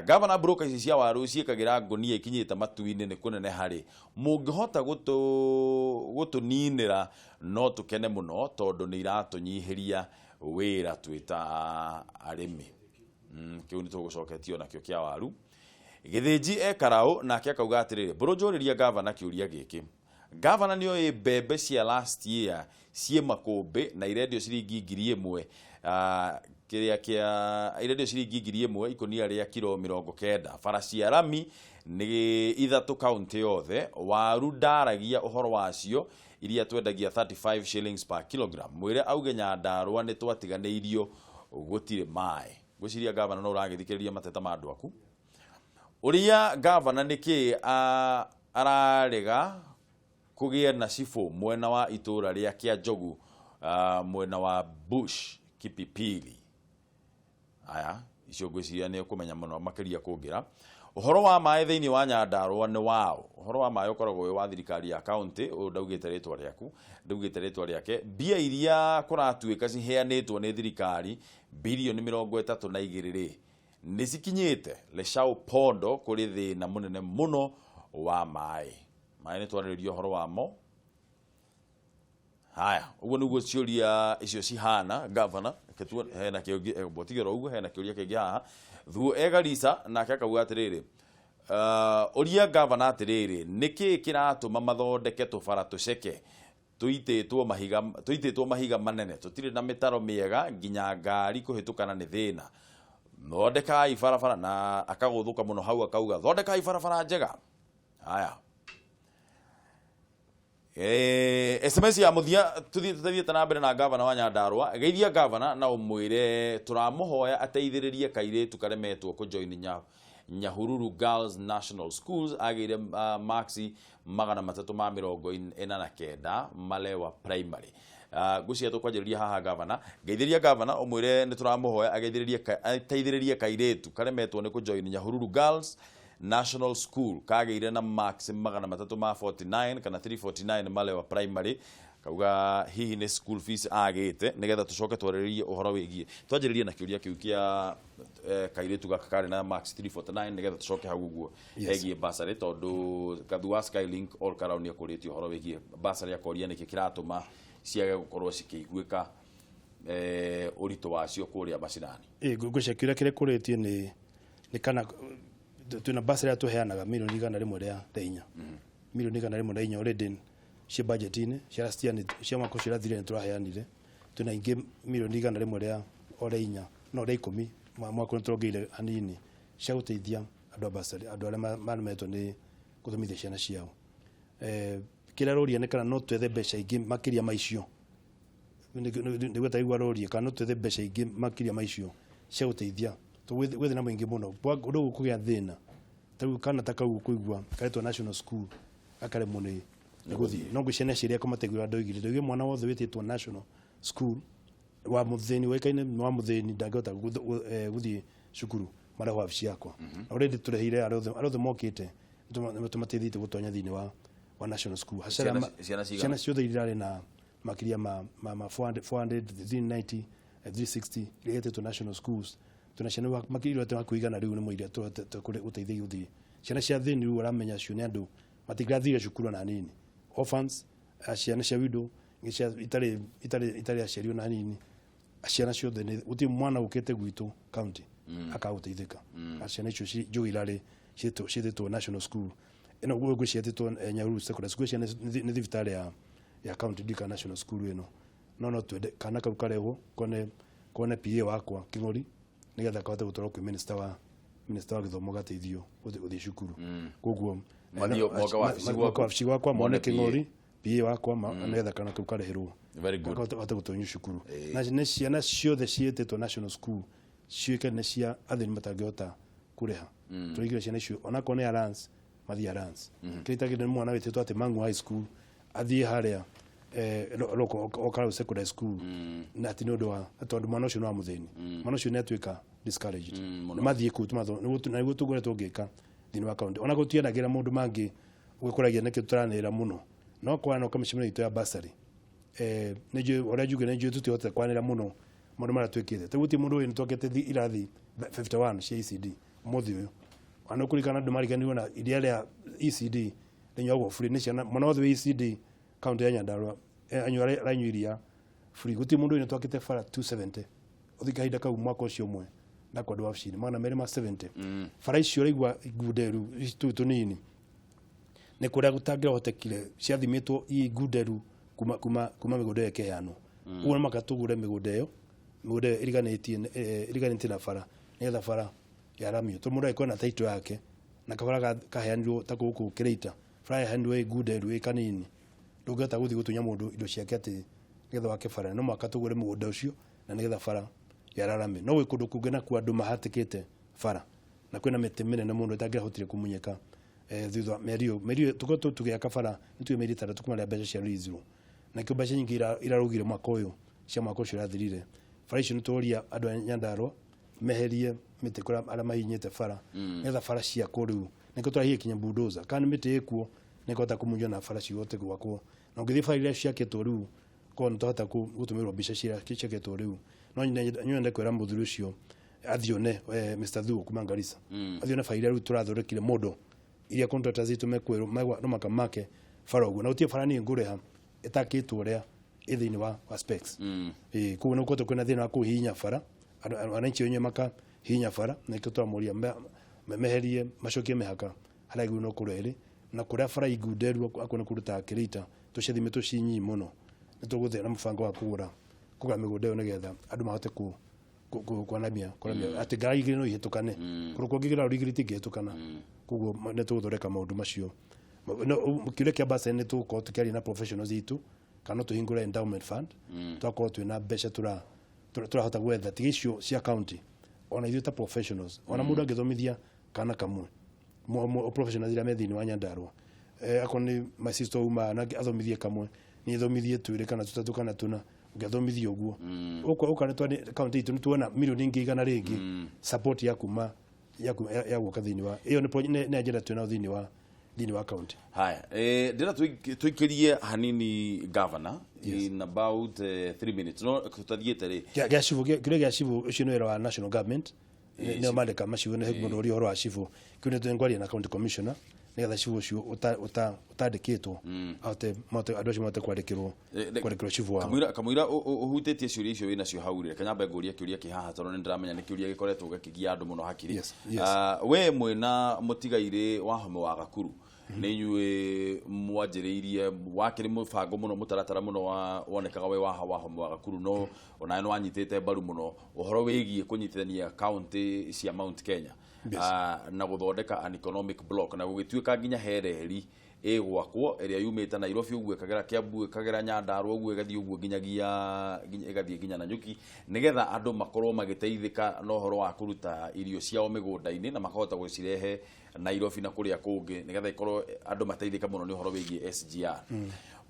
Speaker 1: governor broker ici cia waru cikagira ngunia ikinyete matuini ni kunene hari mungihota gutuninira no tukene muno tondu ni iratunyihiria wira twita arimi. Kiu ni tugucoketio nakio kia waru. Githinji Karau nake akauga atiriri, burujuriria governor kiuria giki. Governor niyo bebe cia last year cie makombe na iredio ciringi 1,000 kiria kia iredio ciringi 1,000 ikonia ria kilo 90 faracia rami ni ithatu county yothe waru ndaragia uhoro wacio iria twendagia 35 shillings per kilogram. Mwire auge Nyandarua ni twatiganeirio gutire mai. Gwiciria governor no uragithikiriria mateta ma andu aku. Uria governor niki ararega kugia na sifo mwena wa itura ria kia Njogu mwena wa Bush Kipipili. Aya icio gwiciria ni kumenya muno makiria kungira uhoro wa mai thiini wa Nyandarua ni wao. Uhoro wa mai ukoragwo wi wa thirikari ya county ndaugite ritwa riaku ndaugite ritwa riake. Bia iria kuratuika ciheanitwo ni thirikari bilioni 32 ni cikinyite Leshau Pondo kuri thina munene muno wa mai. Mai ni twariririo uhoro wamo. Haya, uguo niguo ciuria icio cihana governor ketua hena kiugi botigero uguo hena kiuria kingi haha thu egarisa na kakauga atiriri uria governor atiriri niki kiratuma mathondeke tubara tuceke tuititwo mahiga manene tutire na mitaro miega nginya ngari kuhitukana ni thina thondekai barabara na akaguthuka muno hau akauga thondekai barabara njega. Haya SMS ya muthia tuthiete na mbere na governor wa Nyandarua geithia governor na umwire turamuhoya ateithiririe kairetu karemetwo ku join Nyahururu Girls National Schools agire maxi 349 Malewa Primary. Gucia tukwanjiriria haha governor geithiriria governor umwire ni turamuhoya ateithiririe kairetu karemetwo ni ku join Nyahururu Girls National School kageire na max 349 kana 349 Malewa Primary. Kauga hihi ni school fees agite nigetha tucoke twariririe uhoro wigie twanjiririe na kiuria kiu kia kairetu gakakare na max 349 nigetha tucoke hau guo egie basari tondu gathu wa Skylink all around yakuritio uhoro wigie basari akoria niki kiratuma ciage gukorwo cikiguika urito wacio kuria macinani.
Speaker 2: Gucia kiuria kire kuritie ni kana tuna basari atuheanaga milioni 104 milioni 104 already cia budget-ini cia stiani cia mwaka ucio rathire ni turaheanire tuna ingi milioni 104 orenya no ri 10 mwaka nitrongeire anini cia guteithia andu basari andu aria marumetwo ni guthomithia ciana ciao. Kila roria ne kana no twethe mbeca ingi makiria maicio niguo taigua roria kana no twethe mbeca ingi makiria maicio cia guteithia wethe na mwingi muno ndugu kugia thina tagu kana takau kuigua karetwo national school akare muni guthi no guciana ciria komategura ndoigire mwana wothe wititwo national school wa mutheni wekaine wa mutheni ndangota guthi cukuru mara wa afisi yakwa already turehire arothe mokite tumatethite gutonya thini wa national school hasara ciana ciothe irare na makiria ma 400 390 360 irete to national schools tunashana makiria tu kuigana riu ni muiria tukure uteithia yuthi ciana cia thini riu aramenya cio ni andu matigathire cukuru na nini orphans ciana cia widow ngicia itari aciario na nini ciana ciothe ni uti mwana ukete gwitu county akauteithika ciana icio joirare cititwo national school eno gwe cititwo Nyandarua secondary school ciana ni thibitari ya county dika national school eno no twende kana kau kareho kone PA wakwa King'ori nigetha kahote gutwara ku minister wa githomo gateithio uthi cukuru koguo mwaka wakwa mone King'ori PA wakwa nigetha kana kau karehirwo
Speaker 1: very good
Speaker 2: kahote gutonyu cukuru na ne ciana ciothe cietĩtwo national school ciũke ne cia athini matangĩhota kureha turigire ciana icio ona kone arans mathi arans kitagire mwana wetĩtwo ati Mangu high school athie haria loko okara secondary school na ati nĩ ũndũ wa tondu mwana ũcio no amutheni mwana ũcio nĩ atuĩka discouraged mathie ku tumatho nĩguo tũgoretwo ngĩka thini wa county ona gũtianagira mũndũ mangĩ gwĩkũragia nĩkĩ tũranĩra mũno no kwana kamĩcemania itũ ya basari nĩjũ ũrĩa njuge nĩjũ tũtihotete kwanĩra mũno mũndũ mara twĩkĩte tũguti mũndũ ũyũ nĩtwakĩte irathi 51 cia ECD mũthĩ ũyũ ana kũrikana andũ mariganirwo na iria rĩa ECD rĩnyagwo free nĩ ciana mwana wothe wa ECD county ya Nyandarua anyuare ranyuiria free guti mundu ine twakite fara 270 uthikahinda kau mwaka ucio mwe na kwa dwafshini maana mere ma 70 fara icio raigwa guderu tunini ne kuria gutagira hotekire ciathimitwo i guderu kuma migode yake yano uona makatugure migode iriganĩtie na fara nĩgetha fara yaramio tũmũndũ aĩkona na taito yake na kabara kaheanirwo ta gũkũ kĩrĩita fara yaheanirwo ĩ guderu ĩ kanini ndũngĩhota gũthiĩ gũtunya mũndũ indo ciake atĩ nĩgetha wake fara no mwaka tũgũre mũgũnda ũcio na nĩgetha fara yararame no gwĩ kũndũ kũngĩ nakuo andũ mahatĩkĩte fara na kwĩna mĩtĩ mĩnene mũndũ ĩtangĩahotire kũmunyĩka thutha mĩario tũkorwo tũgĩaka bara nĩtuge mĩeri 3 kuma rĩa mbeca cia rĩizirwo nakĩo mbeca nyingĩ irarũgire mwaka ũyũ cia mwaka ũcio ũrathirire fara icio nĩtũria andũ a Nyandarua meherie mĩtĩ kũrĩa arĩa mahinyĩte fara nĩgetha fara ciakwo rĩu nĩkĩo tũrahie kinya bulldozer kana mĩtĩ ĩkuo nĩkũhota kũmunywo na fara ciothe gwakwo na ũngĩthiĩ bara iria ciakĩtwo rĩu korwo nĩtũhota gũtũmĩrwo mbica ciakĩtwo rĩu no nyende kwĩra mũthuri ũcio athione Mr. Thuo kuma Garissa athione bara iria rĩu tũrathondekire mũndũ iria contractors itũ mekwĩrwo no makamake fara ũguo na gũtirĩ bara niĩ ngũrĩha ĩtakĩtwo ũrĩa ĩ thĩinĩ wa specs koguo nĩgũkorwo kwĩna thĩna wa kũhihinya bara wananchi wenyewe makahihinya bara na nĩkĩo tũramũria meherie macokie mĩhaka harĩa igũrũ no kũrĩa ĩrĩ na kuria fara iguderu akona kuruta kirita tucithimito cinyi muno nituguthe na mufango wa kugura migode yo nigetha andu mahote kuanamia ati ngai igire no ihetukane kuruko ngigira urigiriti getukana kuguo nituguthoreka maundu macio no kile kia basa nituko tukari na professionals itu kana tuhingura endowment fund twako twina mbeca turahota gwetha tigisho cia county ona ithuĩ ta professionals ona mũndũ angĩthomithia kana kamwe professionals ira methini wa Nyandarua akoni my sister uma na athomithie kamwe ni thomithie twire kana tutatu kana tuna ngathomithie uguo ukane twani county itu tuona milioni ingi igana ringi support ya kuma ya guka thini wa iyo ni ajira twina thini wa county
Speaker 1: haya ndira tuikirie hanini governor in about 3 minutes no tutathiete ri
Speaker 2: gya shivu ucio ni wa national government ne mandeka mashivu ne hekumundo uri horo wa shivu kune twengwaria na county commissioner nigetha shivu ucio utandikitwo ate adoshi mate kwandikirwo shivu wa
Speaker 1: kamwira uhutetie ciuria icio wina cio haurire kanyamba nguria kiuria kihaha tono ndiramenya ni kiuria gikoretwo gakigia andu muno hakiri we mwena mutigaire wa home wa gakuru nĩ inyuĩ mwanjĩrĩirie wakĩrĩ mũbango mũno mũtaratara mũno wonekaga we wa home wa gakuru no ona nĩ wanyitĩte mbaru mũno ũhoro wĩgiĩ kũnyitithania county cia Mount Kenya na gũthondeka an economic block na gũgĩtuĩka nginya hereri gwakwo ĩrĩa yumĩte Nairobi ũguo ĩkagera Kiambu ĩkagera Nyandarua ũguo ĩgathiĩ ũguo ĩgathiĩ nginya Nanyuki nĩgetha andũ makorwo magĩteithĩka na ũhoro wa kũruta irio ciao mĩgũnda-inĩ na makahota gũcirehe Nairobi na kũrĩa kũngĩ nĩgetha ikorwo andũ mateithĩka mũno nĩ ũhoro wĩgiĩ SGR.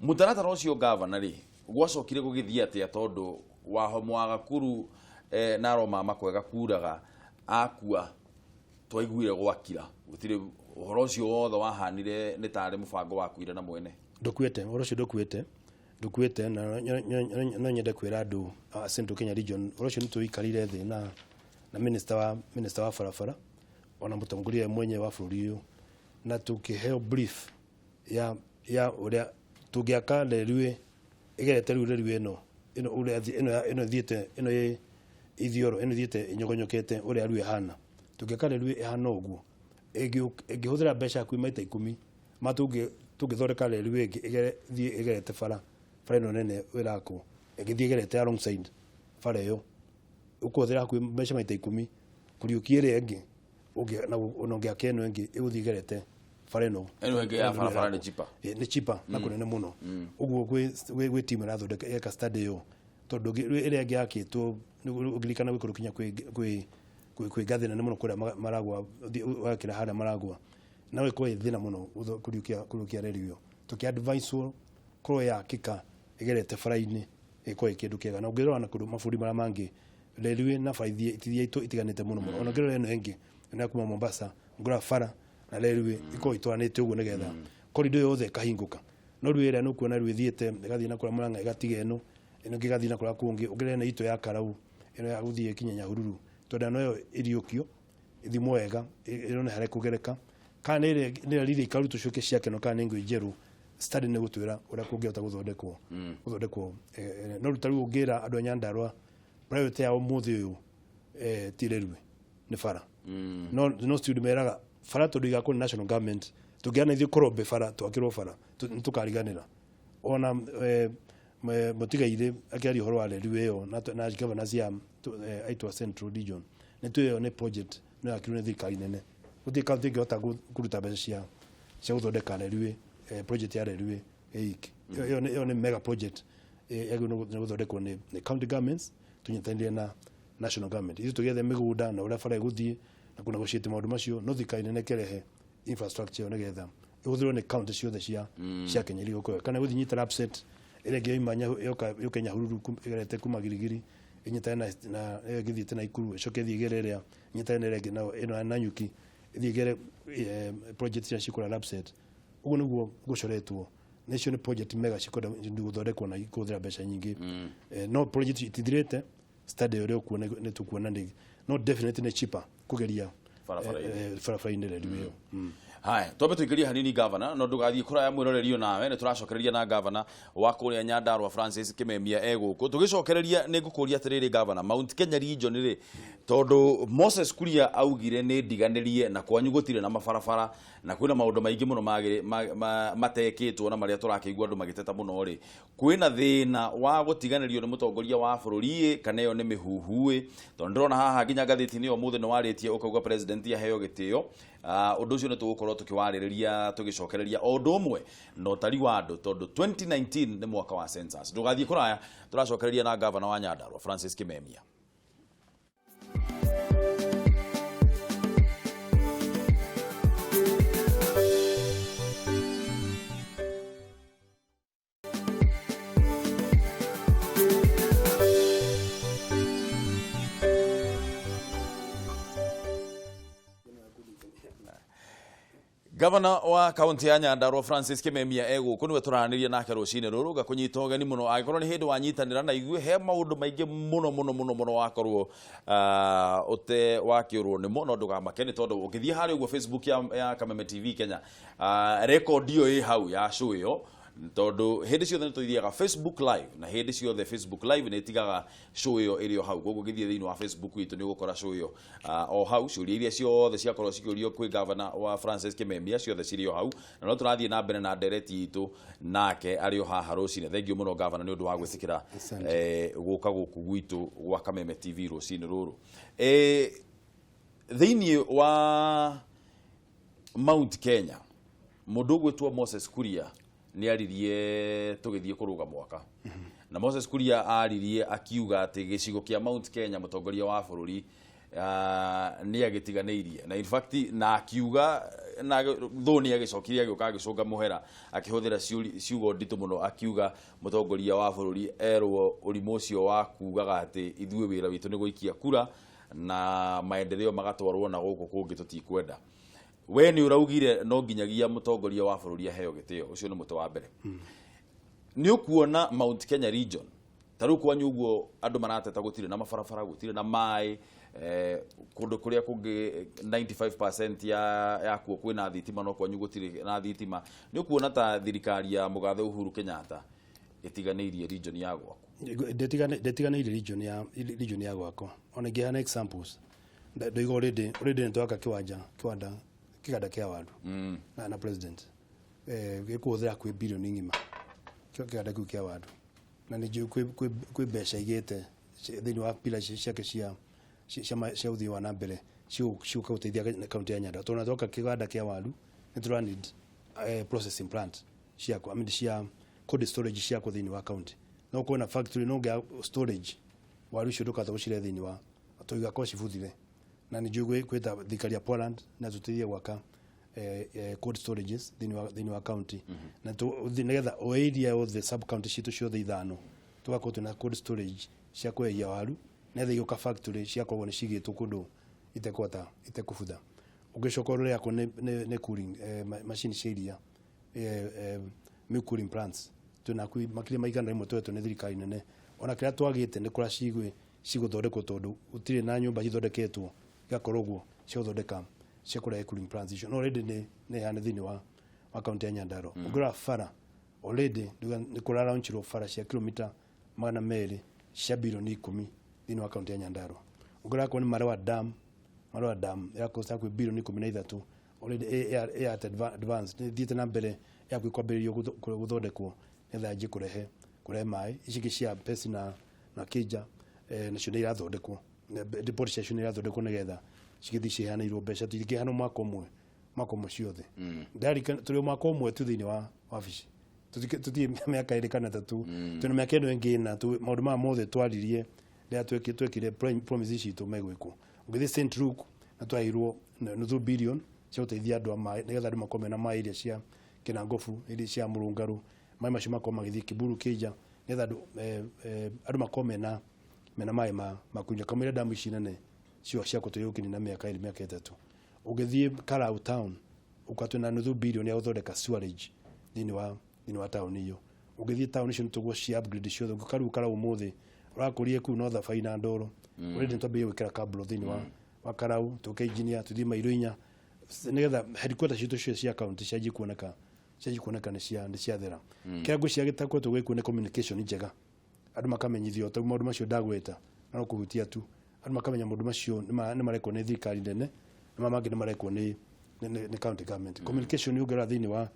Speaker 1: Mũtaratara ũcio governor rĩ gwacokire gũgĩthiĩ atĩa tondũ Wagakuru na Aroma makwega kuraga akua twaiguire gwakira gutire uhoro ucio wothe wahanire nĩ tarĩ mũbango wa kuira na mwene
Speaker 2: ndukwete uhoro ucio ndukwete na nyende kwira andu Central Kenya region uhoro ucio nituikarire thĩ na minister wa barabara ona Utongoria mwenye wa bũrũri uyu na tukiheo brief ya uria tungiaka railway igerete railway ino thiete ino ithioro ino thiete inyogonyokete uria railway hana tungĩka railway ihana ũguo ĩngĩhũthĩra mbeca kwĩ maita 10 tungĩthondeka railway igerete bara ĩno nene wĩrakwo ĩngĩthiĩ igerete alongside bara ĩyo ũkũhũthĩra kwĩ mbeca maita 10 kũriũkia ĩrĩa ĩngĩ ũngĩaka ĩno ĩngĩ ĩgũthiĩ igerete bara ĩno
Speaker 1: ĩngĩ ya bara nĩ cheaper
Speaker 2: nĩ cheaper na kũnene mũno ũguo gwĩ team ĩrathondeka eka study ĩyo tondũ ĩrĩa ĩngĩ yakĩtwo ũngĩrikana gwĩkũrũkinya kwĩ gathina nĩ mũno kũrĩa maragwa wakĩra harĩa maragwa nawe kwĩ thina mũno kũrũkia rĩrĩo tũkĩ-advise korwo yakĩka ĩgerete bara-inĩ ĩkorwo kĩndũ kĩega na ũngĩrora na kũndũ mabũrũri marĩa mangĩ rĩrĩo na bara itiganĩte mũno ona ũngĩrora ĩno ĩngĩ ĩno kuma Mombasa ngora bara na rĩrĩo ikorwo itwaranĩte ũguo nĩgetha corridor yothe ĩkahingũka no rĩu ĩrĩa nũkuona rĩu ĩthiĩte ĩgathiĩ na kũrĩa Murang'a ĩgatiga ĩno ĩgathiĩ na kũrĩa kũngĩ ũngĩrora ĩno itũ ya Karau ĩno ya gũthiĩ kinya Nyahururu tondũ nayo iriũkio ithimo wega ĩrona harĩa kũgereka kana nĩ rĩrĩ ikarutwo ciũke ciakeno kana nĩ ngũ njerũ study nĩ gũtwĩra ũrĩa kũngĩhota gũthondekwo no rutaru ũngĩra andũ a Nyandarua priority yao mũthĩ ũyũ ti railway nĩ bara no student meraga bara tondũ igakwo national government tũngĩana ithuĩ kũrombe bara twakĩrwo bara tũkariganĩra ona mũtigaire akĩaria ũhoro wa railway ĩyo na governors ya aitwa Central Region nĩ tuyo nĩ project no yakirwo nĩ thirikari nene gũthiĩ kaunti ĩngĩhota kũruta mbeca cia gũthondeka railway project ya railway ĩyo nĩ mega project nĩ gũthondekwo nĩ county governments tũnyitanĩire na national government ithuĩ tũgethe mĩgũnda na ũrĩa bara ĩgũthiĩ na kũnegotiate maũndũ macio no thirikari nene kĩrehe infrastructure nĩgetha ĩhũthĩrwo nĩ county ciothe cia Kenya iria gũkorwo kana gũthiĩ nyita upset ĩrĩa ĩngĩoima yũke Nyahururu ĩgerete kuma Girigiri inyitane na githiĩte na Ikuru ĩcoke thiĩ ĩgerere nyitane na ĩngĩ ĩno Nanyuki thiĩ ĩgere project cia cikũra lapset ũguo nĩguo gũcoretwo nation project mega cikwenda gũthondekwo na ikũhũthĩra mbeca nyingĩ no project itithirĩte study ũrĩa ũkuona nĩ tũkuona no definitely nĩ cheaper kũgeria barabara-inĩ railway ĩyo
Speaker 1: haya twambe tuikirie hanini governor no ndugathiĩ kuraya mwĩrorerio nawe nĩ tũracokereria na governor wa kũrĩa Nyandarua Francis Kameme egũkũ tũgĩcokereria nĩ ngũkũria atĩrĩrĩ governor Mount Kenya region rĩ tondũ Moses Kuria augire nĩ ndiganĩrie na kwanyu gũtirĩ na mabarabara na kwĩna maũndũ maingĩ mũno matekĩtwo na marĩa tũrakĩigua andũ magĩteta mũno rĩ kwĩna thĩna wa gũtiganĩrio nĩ mũtongoria wa bũrũri kana ĩyo nĩ mĩhuhu tondũ ndĩrona haha nginya ngathĩti-inĩ ĩyo mũthĩ nĩ warĩtie ũkauga president aheo gĩtĩo ũndũ ũcio nĩ tũgũkorwo tũkĩwarĩrĩria tũgĩcokereria o ũndũ ũmwe na ũtari wa andũ tondũ 2019 nĩ mwaka wa census ndũgathiĩ kũraya tũracokereria na governor wa Nyandarua Francis Kameme. Governor wa kaunti ya Nyandarua Francis Kameme egũkũ nĩwe tũranĩria nake rũcinĩ rũrũ gakũnyita ũgeni mũno agĩkorwo nĩ hĩndĩ wanyitanĩra na ithuĩ he maũndũ maingĩ mũno wakorwo ũte wakĩũrwo nĩ mũno ndũkamake nĩ tondũ ũngĩthiĩ harĩa ũguo Facebook ya Kameme TV Kenya record ĩyo ĩ hau ya show ĩyo tondũ hĩndĩ ciothe nĩ tũithiaga Facebook live na hĩndĩ ciothe Facebook live nĩ ĩtigaga show ĩyo ĩrĩ o hau koguo ũngĩthiĩ thĩinĩ wa Facebook witũ nĩ ũgũkora show ĩyo o hau ciũria iria ciothe ciakorwo cikĩũrio kwĩ governor wa Francis Kameme ciothe cirĩ o hau na no tũrathiĩ na mbere na ndereti itũ nake arĩ o haha rũcinĩ thengiũ mũno governor nĩ ũndũ wa gwĩtĩkĩra gũka gũkũ gwitũ gwa Kameme TV rũcinĩ rũrũ thĩinĩ wa Mount Kenya mundu gwitwa Moses Kuria ni aririe tugithie kuruga mwaka na Moses Kuria aririe akiuga ati gicigo kia Mount Kenya mutongoria wa bururi ni agitiganeirie na in fact na akiuga na thoni agicokiria agioka agicunga muhera akihuthira ciugo nditu muno akiuga mutongoria wa bururi erwo urimo ucio wa kugaga ati ithue wira witu ni guikia kura na maendeleo magatwarwo na guku kungi tutikwenda. We ni uraugire no nginyagia mutongoria wa bururi aheo gitio ucio ni muto wa mbere. Ni ukuona Mount Kenya region taru kwanyu uguo andu marateta gutire na mabarabara gutire na mai kundu kuria kungi 95% ya kuo kwina thitima no kwanyu gutire na thitima. Ni ukuona ta thirikari ya mugathe Uhuru Kenyatta itiganeirie region ya gwako
Speaker 2: ndetiganeirie region ya gwako ona ngihana examples ndoigo already ntoka kiwanda kiganda kia wandu na president gikuthira kwi billion ngima kiganda kiu kia wandu na ni kwi besha igete thini wa pila ciake cia uthii wa nambere ciuka uteithia kaunti ya Nyandarua tona toka kiganda kia wandu ni tura need processing plant cia cold storage cia thini wa county no kuona factory no ga storage waru cio nduka tugucire thini wa atoiga ko cibuthire na ni njugwe kwita thikari ya Poland na tuteithia gwaka cold storages thini wa county na nigetha o area of the sub county citu ciothe ithano tugakorwo na cold storage cia kweya waru na thigũka factory cia korwo ni cigitwo kundu itekubutha ugicokorwo yako ne cooling machine cia iria milk cooling plants tunakui makire maigana rimwe twetu ni thirikari nene ona kira twagite ni kura ciguthondekwo tondu utire na nyumba cithondeketwo gakorwo guo ciothondeka cia kura cooling plants icio no already ni hana thini wa county ya Nyandarua ugura fara already ni kura launchiro fara cia kilomita 200 cia bilioni 10 thini wa county ya Nyandarua ugura ko ni Marwa dam ya kosta ku bilioni 13 already at advance ni thite na mbere ya kwambĩrĩrio guthondekwo netha nji kurehe mai icigi cia pesi na kija nacio nĩ irathondekwo deport station irathondekwo nigetha cigithi ciheanĩirwo mbeca tingĩheanwo mwaka ũmwe ciothe ndari tũrĩ mwaka ũmwe tu thĩinĩ wa wabici tutie mĩaka ĩrĩ kana tatu tũna mĩaka ĩno ĩngĩ na maũndũ maya mothe twaririe rĩrĩa twekire promises citũ megwĩkwo ũgĩthiĩ St. Luke na twahirwo nuthu billion cia gũteithia andũ a mai nigetha andũ makorwo mena mai iria cia Kinangofu iria cia Murungaru mai macio makorwo magĩthiĩ Kiburu Kija nigetha andũ makorwo mena mai makunya kamwe damu ici nene cio cia gũtũiyũkini na mĩaka ĩrĩ mĩaka ĩtatũ ũgĩthiĩ Cararuku town ukatwena nuthu billion ya gũthondeka sewerage thĩinĩ wa town iyo ũgĩthiĩ town icio nĩtũguo cia upgrade ciothe ũkaruka ũmũthĩ ũrakũrie kuu no thabai na ndoro already twambĩrĩrie gwĩkĩra kablo thĩinĩ wa Cararuku tũke engineer tũthiĩ mairo 4 nigetha headquarters citu cia county cia jikuoneka ni cia thera kira ngũcia gĩtakwo tũgĩkwo ni communication njega andũ makamenyithio ta maũndũ macio ndagweta na no kũhutia tu andũ makamenya maũndũ macio nĩ marekwo nĩ thirikari nene na mangĩ nĩ marekwo ni county government communication yugera thĩinĩ wa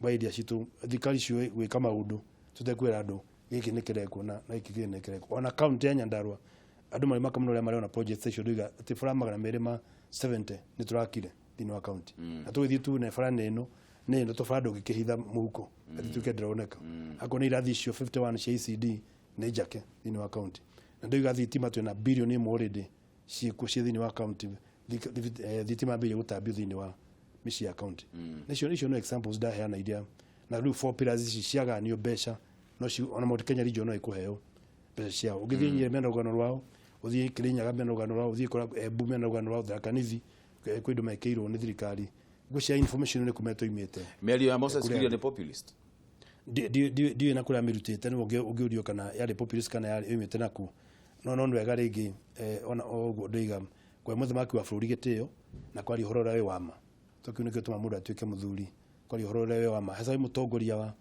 Speaker 2: area citu thirikari cio gwĩka maũndũ tũtekwĩra andũ gĩkĩ nĩ kĩrekwo na gĩkĩ nĩ kĩrekwo ona county ya Nyandarua andũ marĩ makamũno rĩa marĩ na project station duga ati fara magana merĩ ma 70 nĩ turakire thĩinĩ wa county na tũgĩthiĩ tu na fara neno tũbara ndũngĩkĩhitha mũhuko atĩ tuke ndĩroneka akona irathi icio 51 cia ECD nĩ njake thĩinĩ wa county na ndoiga thitima twĩna billion ĩmwe already ciĩ thĩinĩ wa county thitima mbere gũtambio thĩinĩ wa mĩciĩ ya county icio no examples ndaheana iria na rĩu 4 pillars ici ciaganio mbeca no ona Mount Kenya region no ikũheo mbeca ciao ũgĩthiĩ Nyeri mena rũgano rwao ũthiĩ Kirinyaga mena rũgano rwao ũthiĩ kora Embu mena rũgano rwao Tharaka-Nithi kwĩndũ mekĩirwo nĩ thirikari gucia information nĩ kumetwo imĩte
Speaker 1: Mary ya Moses Kuria ni populist
Speaker 2: dio na kũrĩa mĩrutĩte nĩ ũngĩũrio kana yarĩ populist kana yarĩ imĩte naku no wega rĩngĩ ona ũguo ndoiga kwa mũthamaki wa bũrũri gĩtĩo na kwari ũhoro ũrĩa wĩ wama tũkiu nĩkĩo tũma mũndũ atuĩke mũthuri kwari ũhoro ũrĩa wĩ wama hasa mũtongoria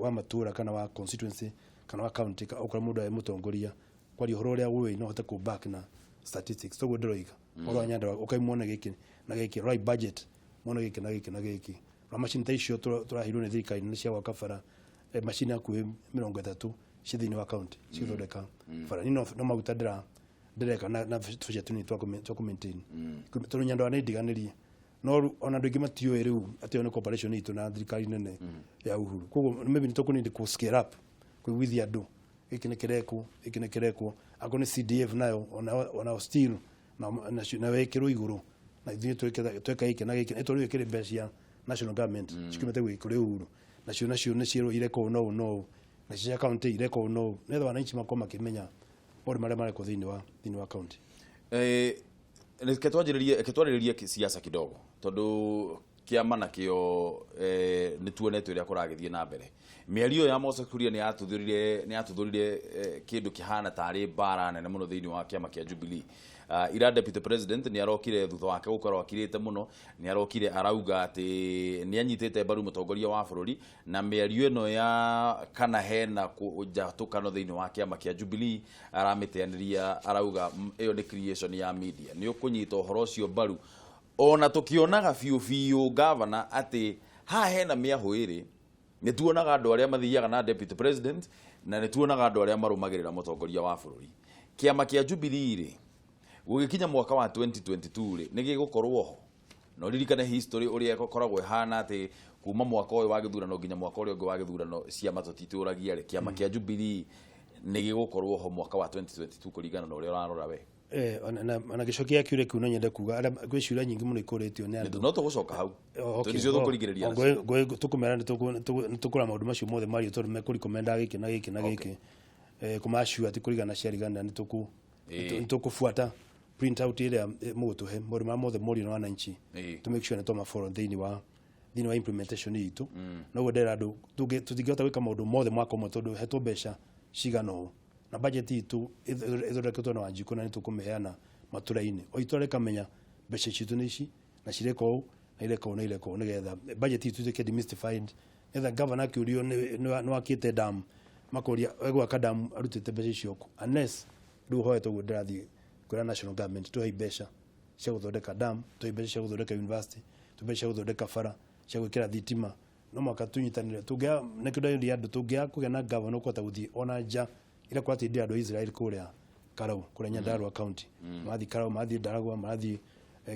Speaker 2: wa matũra kana wa constituency kana wa county ũkora mũndũ arĩ mũtongoria kwari ũhoro ũrĩa wĩ no hote ku back na statistics tũguo ndĩroiga ũhoro wa Nyandarua ũkaimwona gĩkĩ na gĩkĩ right budget mwana gĩkĩ na gĩkĩ na gĩkĩ na machine ta icio tũrahirwo nĩ thirikari nĩ cia gwaka bara machine hakuhĩ 30 ci thĩinĩ wa county cithondeka bara no maguta ndĩreka na tũcia tũnini twa maintain tondũ Nyandarua nĩ ndiganĩrie no ona ndingi matio riu ati ona cooperation itu na thirikari nene ya Uhuru koguo maybe nitukunindi ku scale up kwigwithia andu ikinekereko ako ni CDF nayo ona still na wekirwo iguru na ithuĩ tweka iki na giki itũrĩwe kĩrĩ mbecia national government cikumĩte gwĩkũrĩ Uhuru nacio nĩ ciĩrwo ireko no na cia county ireko no netha wananchi makoma makĩmenya maũndũ marĩa mareko thĩinĩ wa county.
Speaker 1: Ketwarĩrĩrie siasa kidogo tondu kiama nakio nituonete uria kuragithie na mbere mĩario ya Moses Kuria ni atuthurire kindu kihana tari bara nene muno thiini wa kiama kia Jubilee. Ira deputy president ni arokire thutha wake gukorwo akirite muno ni arokire arauga ati ni anyitite mbaru mutongoria wa bururi na mĩario eno ya kana hena kujatukano thiini wa kiama kia Jubilee aramiteaniria arauga iyo ni creation ya media ni ukunyita uhoro ucio mbaru ona tukionaga fiu governor ati ha hena mĩahũĩrĩ ni tuonaga andu aria mathiaga na deputy president na ni tuonaga andu aria marumagirira mutongoria wa bururi. Kiama kia Jubilee ri gugikinya mwaka wa 2022 ri nigi gukorwo ho no ririkane history uria gukoragwo hana ati kuma mwaka uyu wa githurano nginya mwaka uria ungi wa githurano cia matutituragia ri kiama kia Jubilee nigi gukorwo ho mwaka wa 2022 kuringana na uria urarora we.
Speaker 2: Ona gicokia kiure kiuna nyende kuga ara gwicura nyingi muno ikoretio ni andu
Speaker 1: no tugucoka hau tulicio tukurigiriria
Speaker 2: tukumera nitukura maundu macio mothe mari tondu mekurikommenda giki na giki kumashu ati kurigana ciarigana nitukufuata print out ile mutuhe maundu mothe mori na wananchi to make sure to follow thiini wa implementation itu no wendera andu tutingihota gwika maundu mothe mwako mo tondu hetwo mbeca cigano na budget itu ithondeketwo na Wanjiku na nitukumeheana matũra-inĩ o itũra rikamenya mbeca citu nĩ ici na cireko na ireko nigetha budget itu ĩtuĩke demystified etha governor akiurio nĩ wakĩte dam makoria gwaka dam arutĩte mbeca icio unless rĩu hoetwo guo ndĩrathiĩ kwĩra national government tũhe mbeca cia gũthondeka dam tũhe mbeca cia gũthondeka university tũhe mbeca cia gũthondeka bara cia gwĩkĩra thitima no mwaka tunyitanĩre tũngĩa nekĩndaĩria andũ tũngĩa kũgĩa na governor kũhota gũthiĩ ona nja ila kwa ati ndio Israel kuria Karau kuria Nyandarua county mathi Karau mathi Daragwa mathi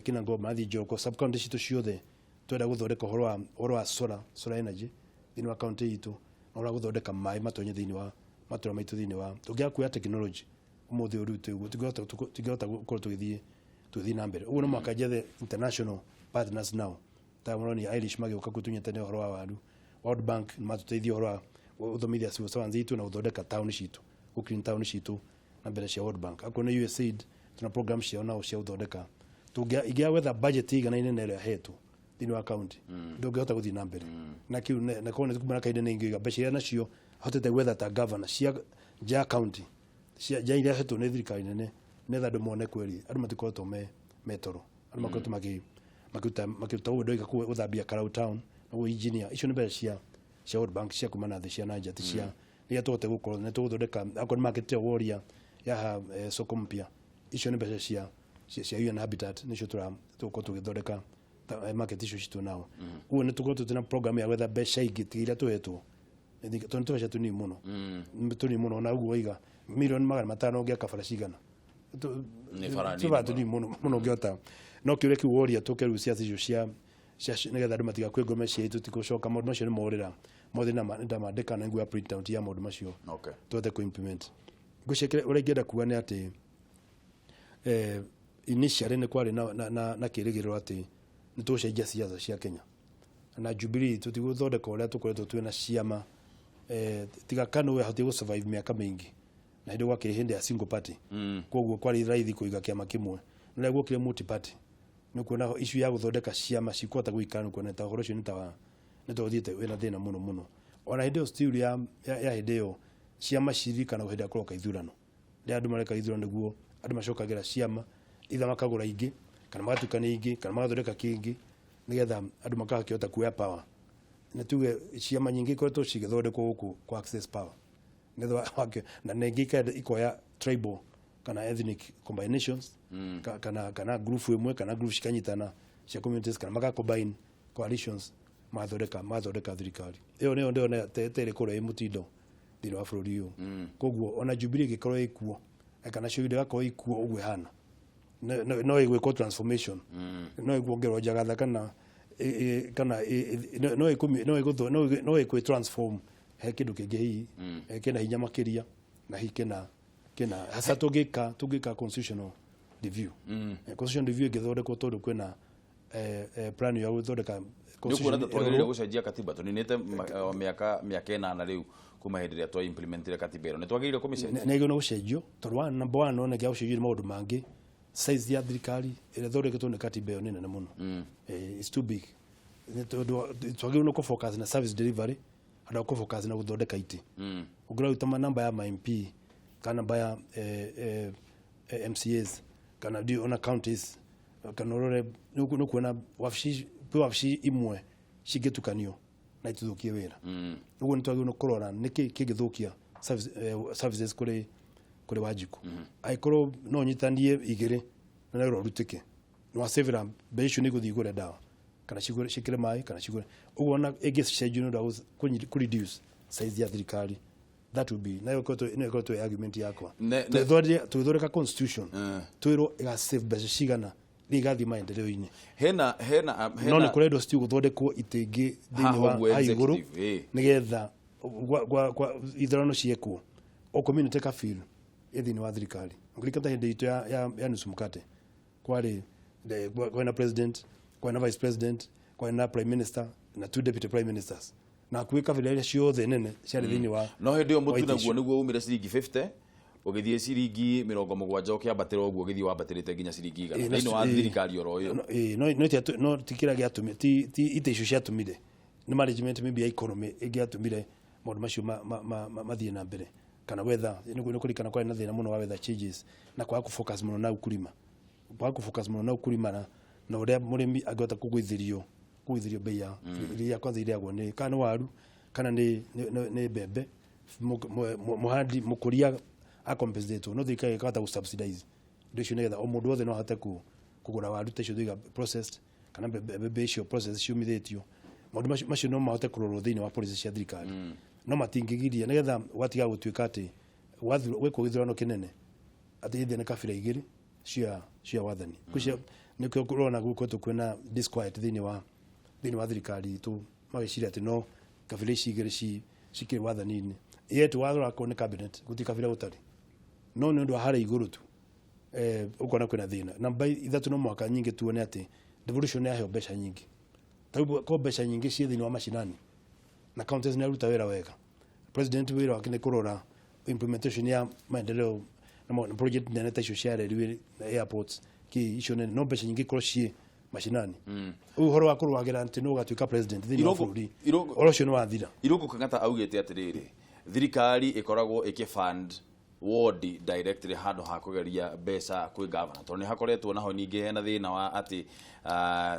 Speaker 2: Kinango mathi Joko sub county citu ciothe twenda guthondeka horo wa solar energy thini wa county itu ora guthondeka mai matonye thini wa matura maitu thini wa tugia kuya technology umuthi uru tugu tigota gukorwo tugithi na mbere ugu no mwaka jethe international partners now tamoroni Irish magioka kutunyetane horo wa waru World Bank matuteithia horo wa uthomithia civil servants itu na guthondeka town citu Clean town citu na mbere cia World Bank akona USAID tuna program cia nao cia uthondeka tugia igia wetha budget igana inene ria hetu thini wa county ndungihota guthi na mbere na kiu na kone kumana kaide ningi iga mbeca nacio hotete wetha ta governor cia ja county cia ja iria hetu ni thirikari nene netha andu mone kweri andu matikoretwo metoro andu makoretwo makiruta undu iga kuthambia Karau town na engineer icio ni mbeca cia World Bank cia kumana thi cia nanja ti cia ya tote gukorwo na tuguthondeka akoni market warrior ya soko mpya icio ni mbeca cia UN Habitat nicio tuko tugithondeka market icio citu nao kuo ni tuko tuna program ya wetha mbeca ingi tigira tuhetwo tondu mbeca tuni muno na uguo iga milioni 500 ngia kabara cigana
Speaker 1: ni farani
Speaker 2: tuni muno ngiota no kiure ki warrior tukeru ciaca icio cia nigetha andu matiga kwĩ ngome cia itu tikucoka maundu macio ni morira mothe na ndamandika na ngua print out ya maundu macio tuote ku implement gucekere uria ngenda kuga ni ati initially ni kwari na kirigiro ati ni tucenjia siasa cia Kenya na Jubilee tutiguthondeka uria tukoretwo twina ciama tiga kanu we hoti gu survive miaka mingi na ndio gwakire hindi ya single party koguo kwari raithi kuiga kiama kimwe na gwokire multi party ni kuona issue ya guthondeka ciama cikota guikana kuona ta horo cio ni ta nitothiite wina thina muno ona hindi still ya hindi ciama cirikana guhinda kuroka ithurano ndi andu mareka ithurano niguo andu macokagira ciama itha makagura ingi kana magatukania ingi kana magathondeka kingi nigetha andu makahota kuoya power na tuge ciama nyingi koretwo cigithondekwo guku kwa access power na nengi ikoya tribal kana ethnic combinations kana group imwe kana group cikanyitana cia communities kana magacombine coalitions mathondeka thirikari iyo ndio tere kore imutindo thini wa bururi uyu koguo ona Jubilee gikorwo ikuo kana cio ide gakorwo ikuo ugwe hana no igweko transformation no igwongerwo jagatha kana no igwe transform he kindu kingi hi kina hinya makiria na hi kina hasa tugika constitutional review constitutional review igithondekwo tondu kwina plan ya guthondeka
Speaker 1: constitution twagirire gucenjia katiba tuninite miaka na riu kuma hindi ria twa implementire katiba ero nitwagirire kumicenjia
Speaker 2: nege no gucenjio tondu number 1 no nege gucenjio maundu mangi size ya thirikari ire thondeketwo ni katiba ero nene muno it's too big twagirire no focus na service delivery ada ko focus na guthondeka iti ugira utama namba ya MP kana namba ya MCAs kana di on counties kana rore no kuona wafshi imwe shigetukanio na ituthukie wira uguo nitwagirire no kurora niki kigithukia services kuri Wanjiku aikoro no nyitanie igire na ro rutike no asevera beisho ni guthii gure dawa kana shikire mai kana shikire uguo na schedule no ku reduce size ya thirikari that would be nayo koto argument yakwa tuthoreka constitution twiro iga save best shigana ligathi maendeleo-ini
Speaker 1: hena
Speaker 2: no ni kuredo stu guthondekwo itingi thini wa iguru nigetha ithrano ciekwo o community ka feel ethini wa thirikari ngirikata hindi itu ya nusu mukate kwari kwa president kwa vice president kwa prime minister na 2 deputy prime ministers na kuweka vile ciothe nene ciari thini wa
Speaker 1: no hindi o mutu naguo niguo umire ciringi 50 ugithie ciringi 70 ukiambatira uguo githii wambatirite nginya ciringi 100 thini wa thirikari oro yo
Speaker 2: no tikira giatumire ti ite icio ciatumire ni management maybe ya economy igiatumire maundu macio mathie na mbere kana wether niguo kurikana kwa na thina muno wa weather changes na kwa focus muno na ukulima na uria murimi agota kugwithirio bei ya kwanza ile yagwo ni kana waru kana ni bebe muhandi mukuria a compensate no thika ikata subsidize ndio ngetha o mundu othe no hate kugura waru tecio thiga processed kana bebe cio process ciumithitio maundu macio no mahote kurorwo thini wa policy cia thirikari no matingigiria nigetha watiga gutuika ati weko githurano kinene ati thine kabira igiri cia wathani kucia nikyo kurona guko tukwena disquiet thini wa thirikari tu magiciria ati no kabira igiri cikiri wathani-ini yetu wathora ko ni cabinet guti kabira utari no ni ndo hare iguru tu ukona kwena thina namba ithatu no mwaka nyingi tuone ati devolution ya mbeca nyingi taubu ko mbeca nyingi cie thini wa mashinani na counties ni aruta wira wega president wira wakine kurora implementation ya maendeleo na project nene tacio share riwe airports ki icio no mbeca nyingi krocie mashinani uhoro wa kurwagira anti no gatuika president thini wa buri orocio no wathira
Speaker 1: irugo kangata augete atiriri thirikari ikoragwo ikifund ward directly hando ha kugeria mbeca kwi governor to ni hakoretwo naho ningi hena thina wa ati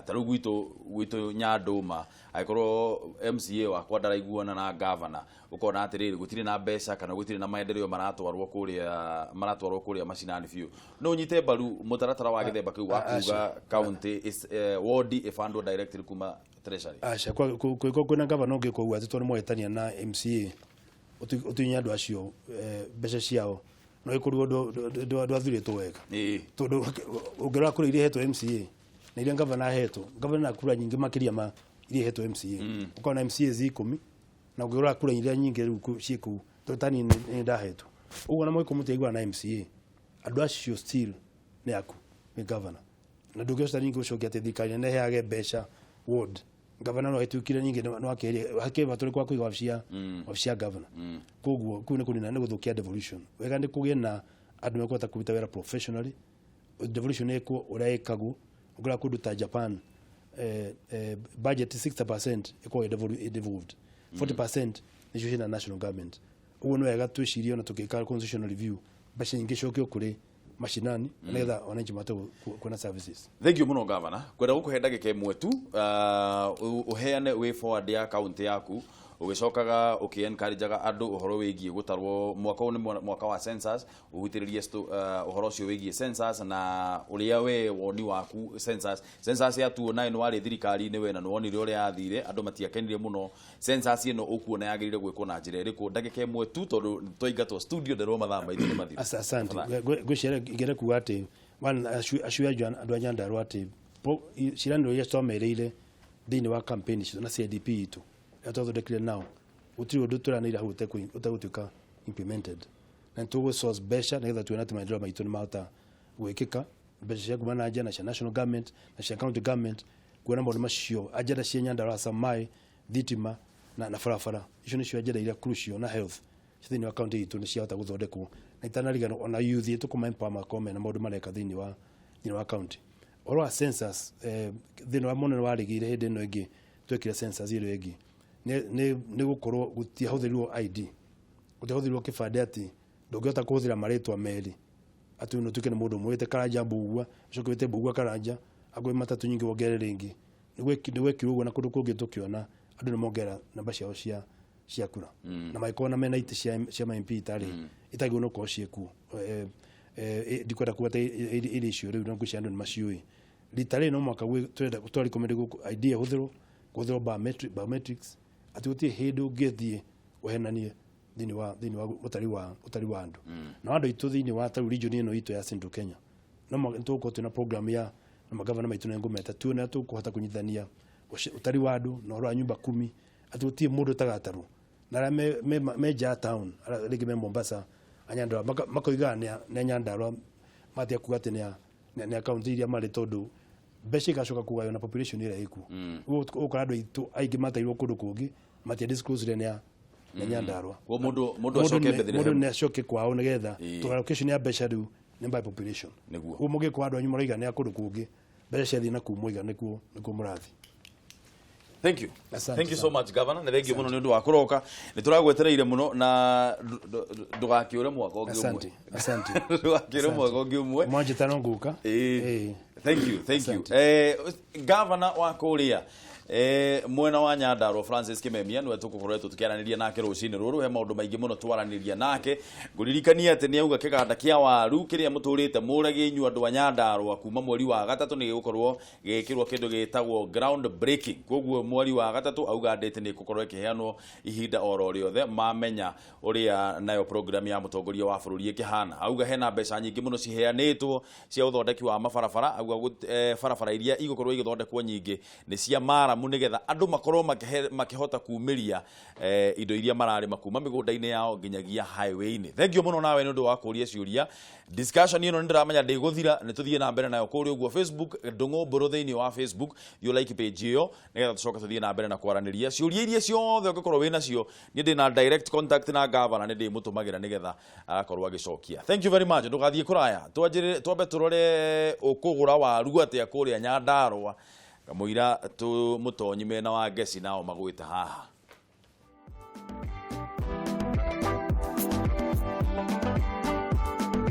Speaker 1: taru gwitu Nyanduma aikorwo MCA wa kwa ndaraiguana na governor ukona atiriri gutire na mbeca kana gutire na maendeleo maratwarwo kuria mashinani fiu no nyite baru mutaratara wa githemba kiu wa kuga county is ward ifundwo directly kuma treasury
Speaker 2: asha kwa kuna governor ngiko gwa titwa mwetania na MCA utinya andu acio mbeca ciao no ikurwo ndo athiritwo wega tondu ungira kura iria hetwo MCA na iria governor hetwo governor akura nyingi makiria ma iria hetwo MCA ukona MCA 10 na ungira kura iria nyingi riu ciku totani ni ndahetwo uguo na mwiko mutigwa na MCA andu acio still ni aku ni governor na ndugiosta nyingi ucokia ati thirikari ne heage mbeca ward governor no etukire nyingi no akeria hakeba tuli kwa kuiga wafcia governor koguo kuna kunina ni guthukia devolution wega ndi kugie na andu mekota kuruta wera professionally devolution eko uria ekagu ugira kundu ta Japan budget 60% eko devolved 40% ni jushina national government uguo no wega twicirio na tukika constitutional review basha nyingi cokio kuri mashinani ngetha wananchi mate kuna services.
Speaker 1: Thank you muno governor kwenda gukuhenda gike mwetu uheane way forward ya county yaku ugicokaga ukiencourageaga andu uhoro wigie gutarwo mwaka wa census ugutiririe uhoro ucio wigie census na uria we woni waku census ya 2009 wari thirikari ni we na wonire uria athire andu matiakenire muno census ino ukuona yagirire gwikwo na njira iriku ndagike mwetu tondu toingatwo studio nderwo mathamba ithine mathire.
Speaker 2: Asante gwichere igere kuwa ati Ashuya andå a Nyandarua atä ciranä iria twamereire thä wa campaign citå na CDP itå ä twathondekire nao gå tirä å ndå tå ranä ira hau å tagå tuä ka implemented na tå gå source mbeca nä getha tuona atä maendeleo maitå nä mahota gwä kä ka mbeca cia kuma na nja na cia national government na cia county government kuona maå ndå macio ajenda cia Nyandarua Samai thitima na barabara icio nä cio ajenda iria crucial na health thä wa county itå nä ciahota gå thondekwo na itanarigana ona youth itå kå maempower makome na maå ndå mareka thä wa county oro a census thä wa monene warigire hä ndä ä no ä ngä twekire census ä ä ngä nä gå korwo gå tiahå thä rirwo ID gå tiahå thä rirwo kä bandä atä ndå ngä hota kå hå thä ra marä twa merä atä no tuä ke nä må ndå mwä te karanja mbugua coke wä te mbugua karanja agå matatå nyingä wongere rä ngä nä gwekirwo å guo na kå ndå kå ngä tå kä ona andå nä mongerera namba ciao cia kura na magä na mena itä cia MP itarä itagä no korwo ciäkuo ndikwenda kuga ä icio rä u no ngwä andå nä maciå rita rä no mwaka twari komende gå idea hå thä rwo gå thä rwo biometrics atä gå tiä hä ndä å ngä thiä å henanie thä wa å tari wa andå na andå aitå thä wa tarä region ä no itå ya Central Kenya no tå gå korwo twä na program ya na magavana maitå nä ngå meta tuone tå kå hota kå nyithania å tari wa andå na å rå wa nyumba 10 atä gå tiä må ndå tagatarwo na arĩa me nja town rĩngĩ me Mombasa Nyandarua makoiga nĩ Nyandarua matia kuga atĩ nĩ akaunti iria marĩ tondũ mbeca igacoka kugayo na population ĩrĩa ĩkuo ũgũkora andũ aitũ aingĩ matairwo kũndũ kũngĩ matia disclose nĩ Nyandarua mũndũ nĩ acoke kwao nĩgetha to allocation ya mbeca rĩu nĩ by population ũguo mũgĩkora andũ anyu maraiga nĩ kũndũ kũngĩ mbeca ciathiĩ na kuu mũiga nĩkuo mũrathi.
Speaker 1: Thank you. Thank you so much Governor. Na thank you muno ni undu wa kuroka. Ni turagwetereire muno na ndugakiure mwaka ungi umwe. Asante. Ndugakiure mwaka ungi umwe.
Speaker 2: Mwanje tano nguka.
Speaker 1: Thank you. Governor wa Kuria mwena wa Nyandarua Francis Kameme nwe tukukoretwo tukiaraniria nake rucini ruru he maundu maingi muno twaraniria nake nguririkania ati ni auga kiganda kia waru kiria muturite murage inyu andu a Nyandarua kuma mweri wa gatatu ni gukorwo gikirwo kindu gitagwo ground breaking koguo mweri wa gatatu auga ndete ni gukorwo kiheanwo ihinda oro riothe mamenya uria nayo program ya mutongoria wa bururi ikihana auga hena mbeca nyingi muno ciheanitwo cia uthondeki wa mabarabara auga barabara iria igukorwo igithondekwo nyingi ni cia mara nigetha andu makorwo makihota kuumiria indo iria marari makuma migunda-ini yao nginyagia highway-ini. Thank you muno nawe ni undu wa kuria ciuria discussion ino ndiramenya ndiguthira ni tuthie na mbere nayo kuri uguo Facebook ndungu mburu thiini wa Facebook you like page iyo nigetha tucoka tuthie na mbere na kwaraniria ciuria iria ciothe ungikorwo wina cio ni ndi na direct contact na governor ni ndi mutumagira nigetha agakorwo agicokia. Thank you very much ndugathie kuraya twambe turore ukugura waru atia kuria Nyandarua kamuira tu mutonyi mena wa gesi nao magwita haha.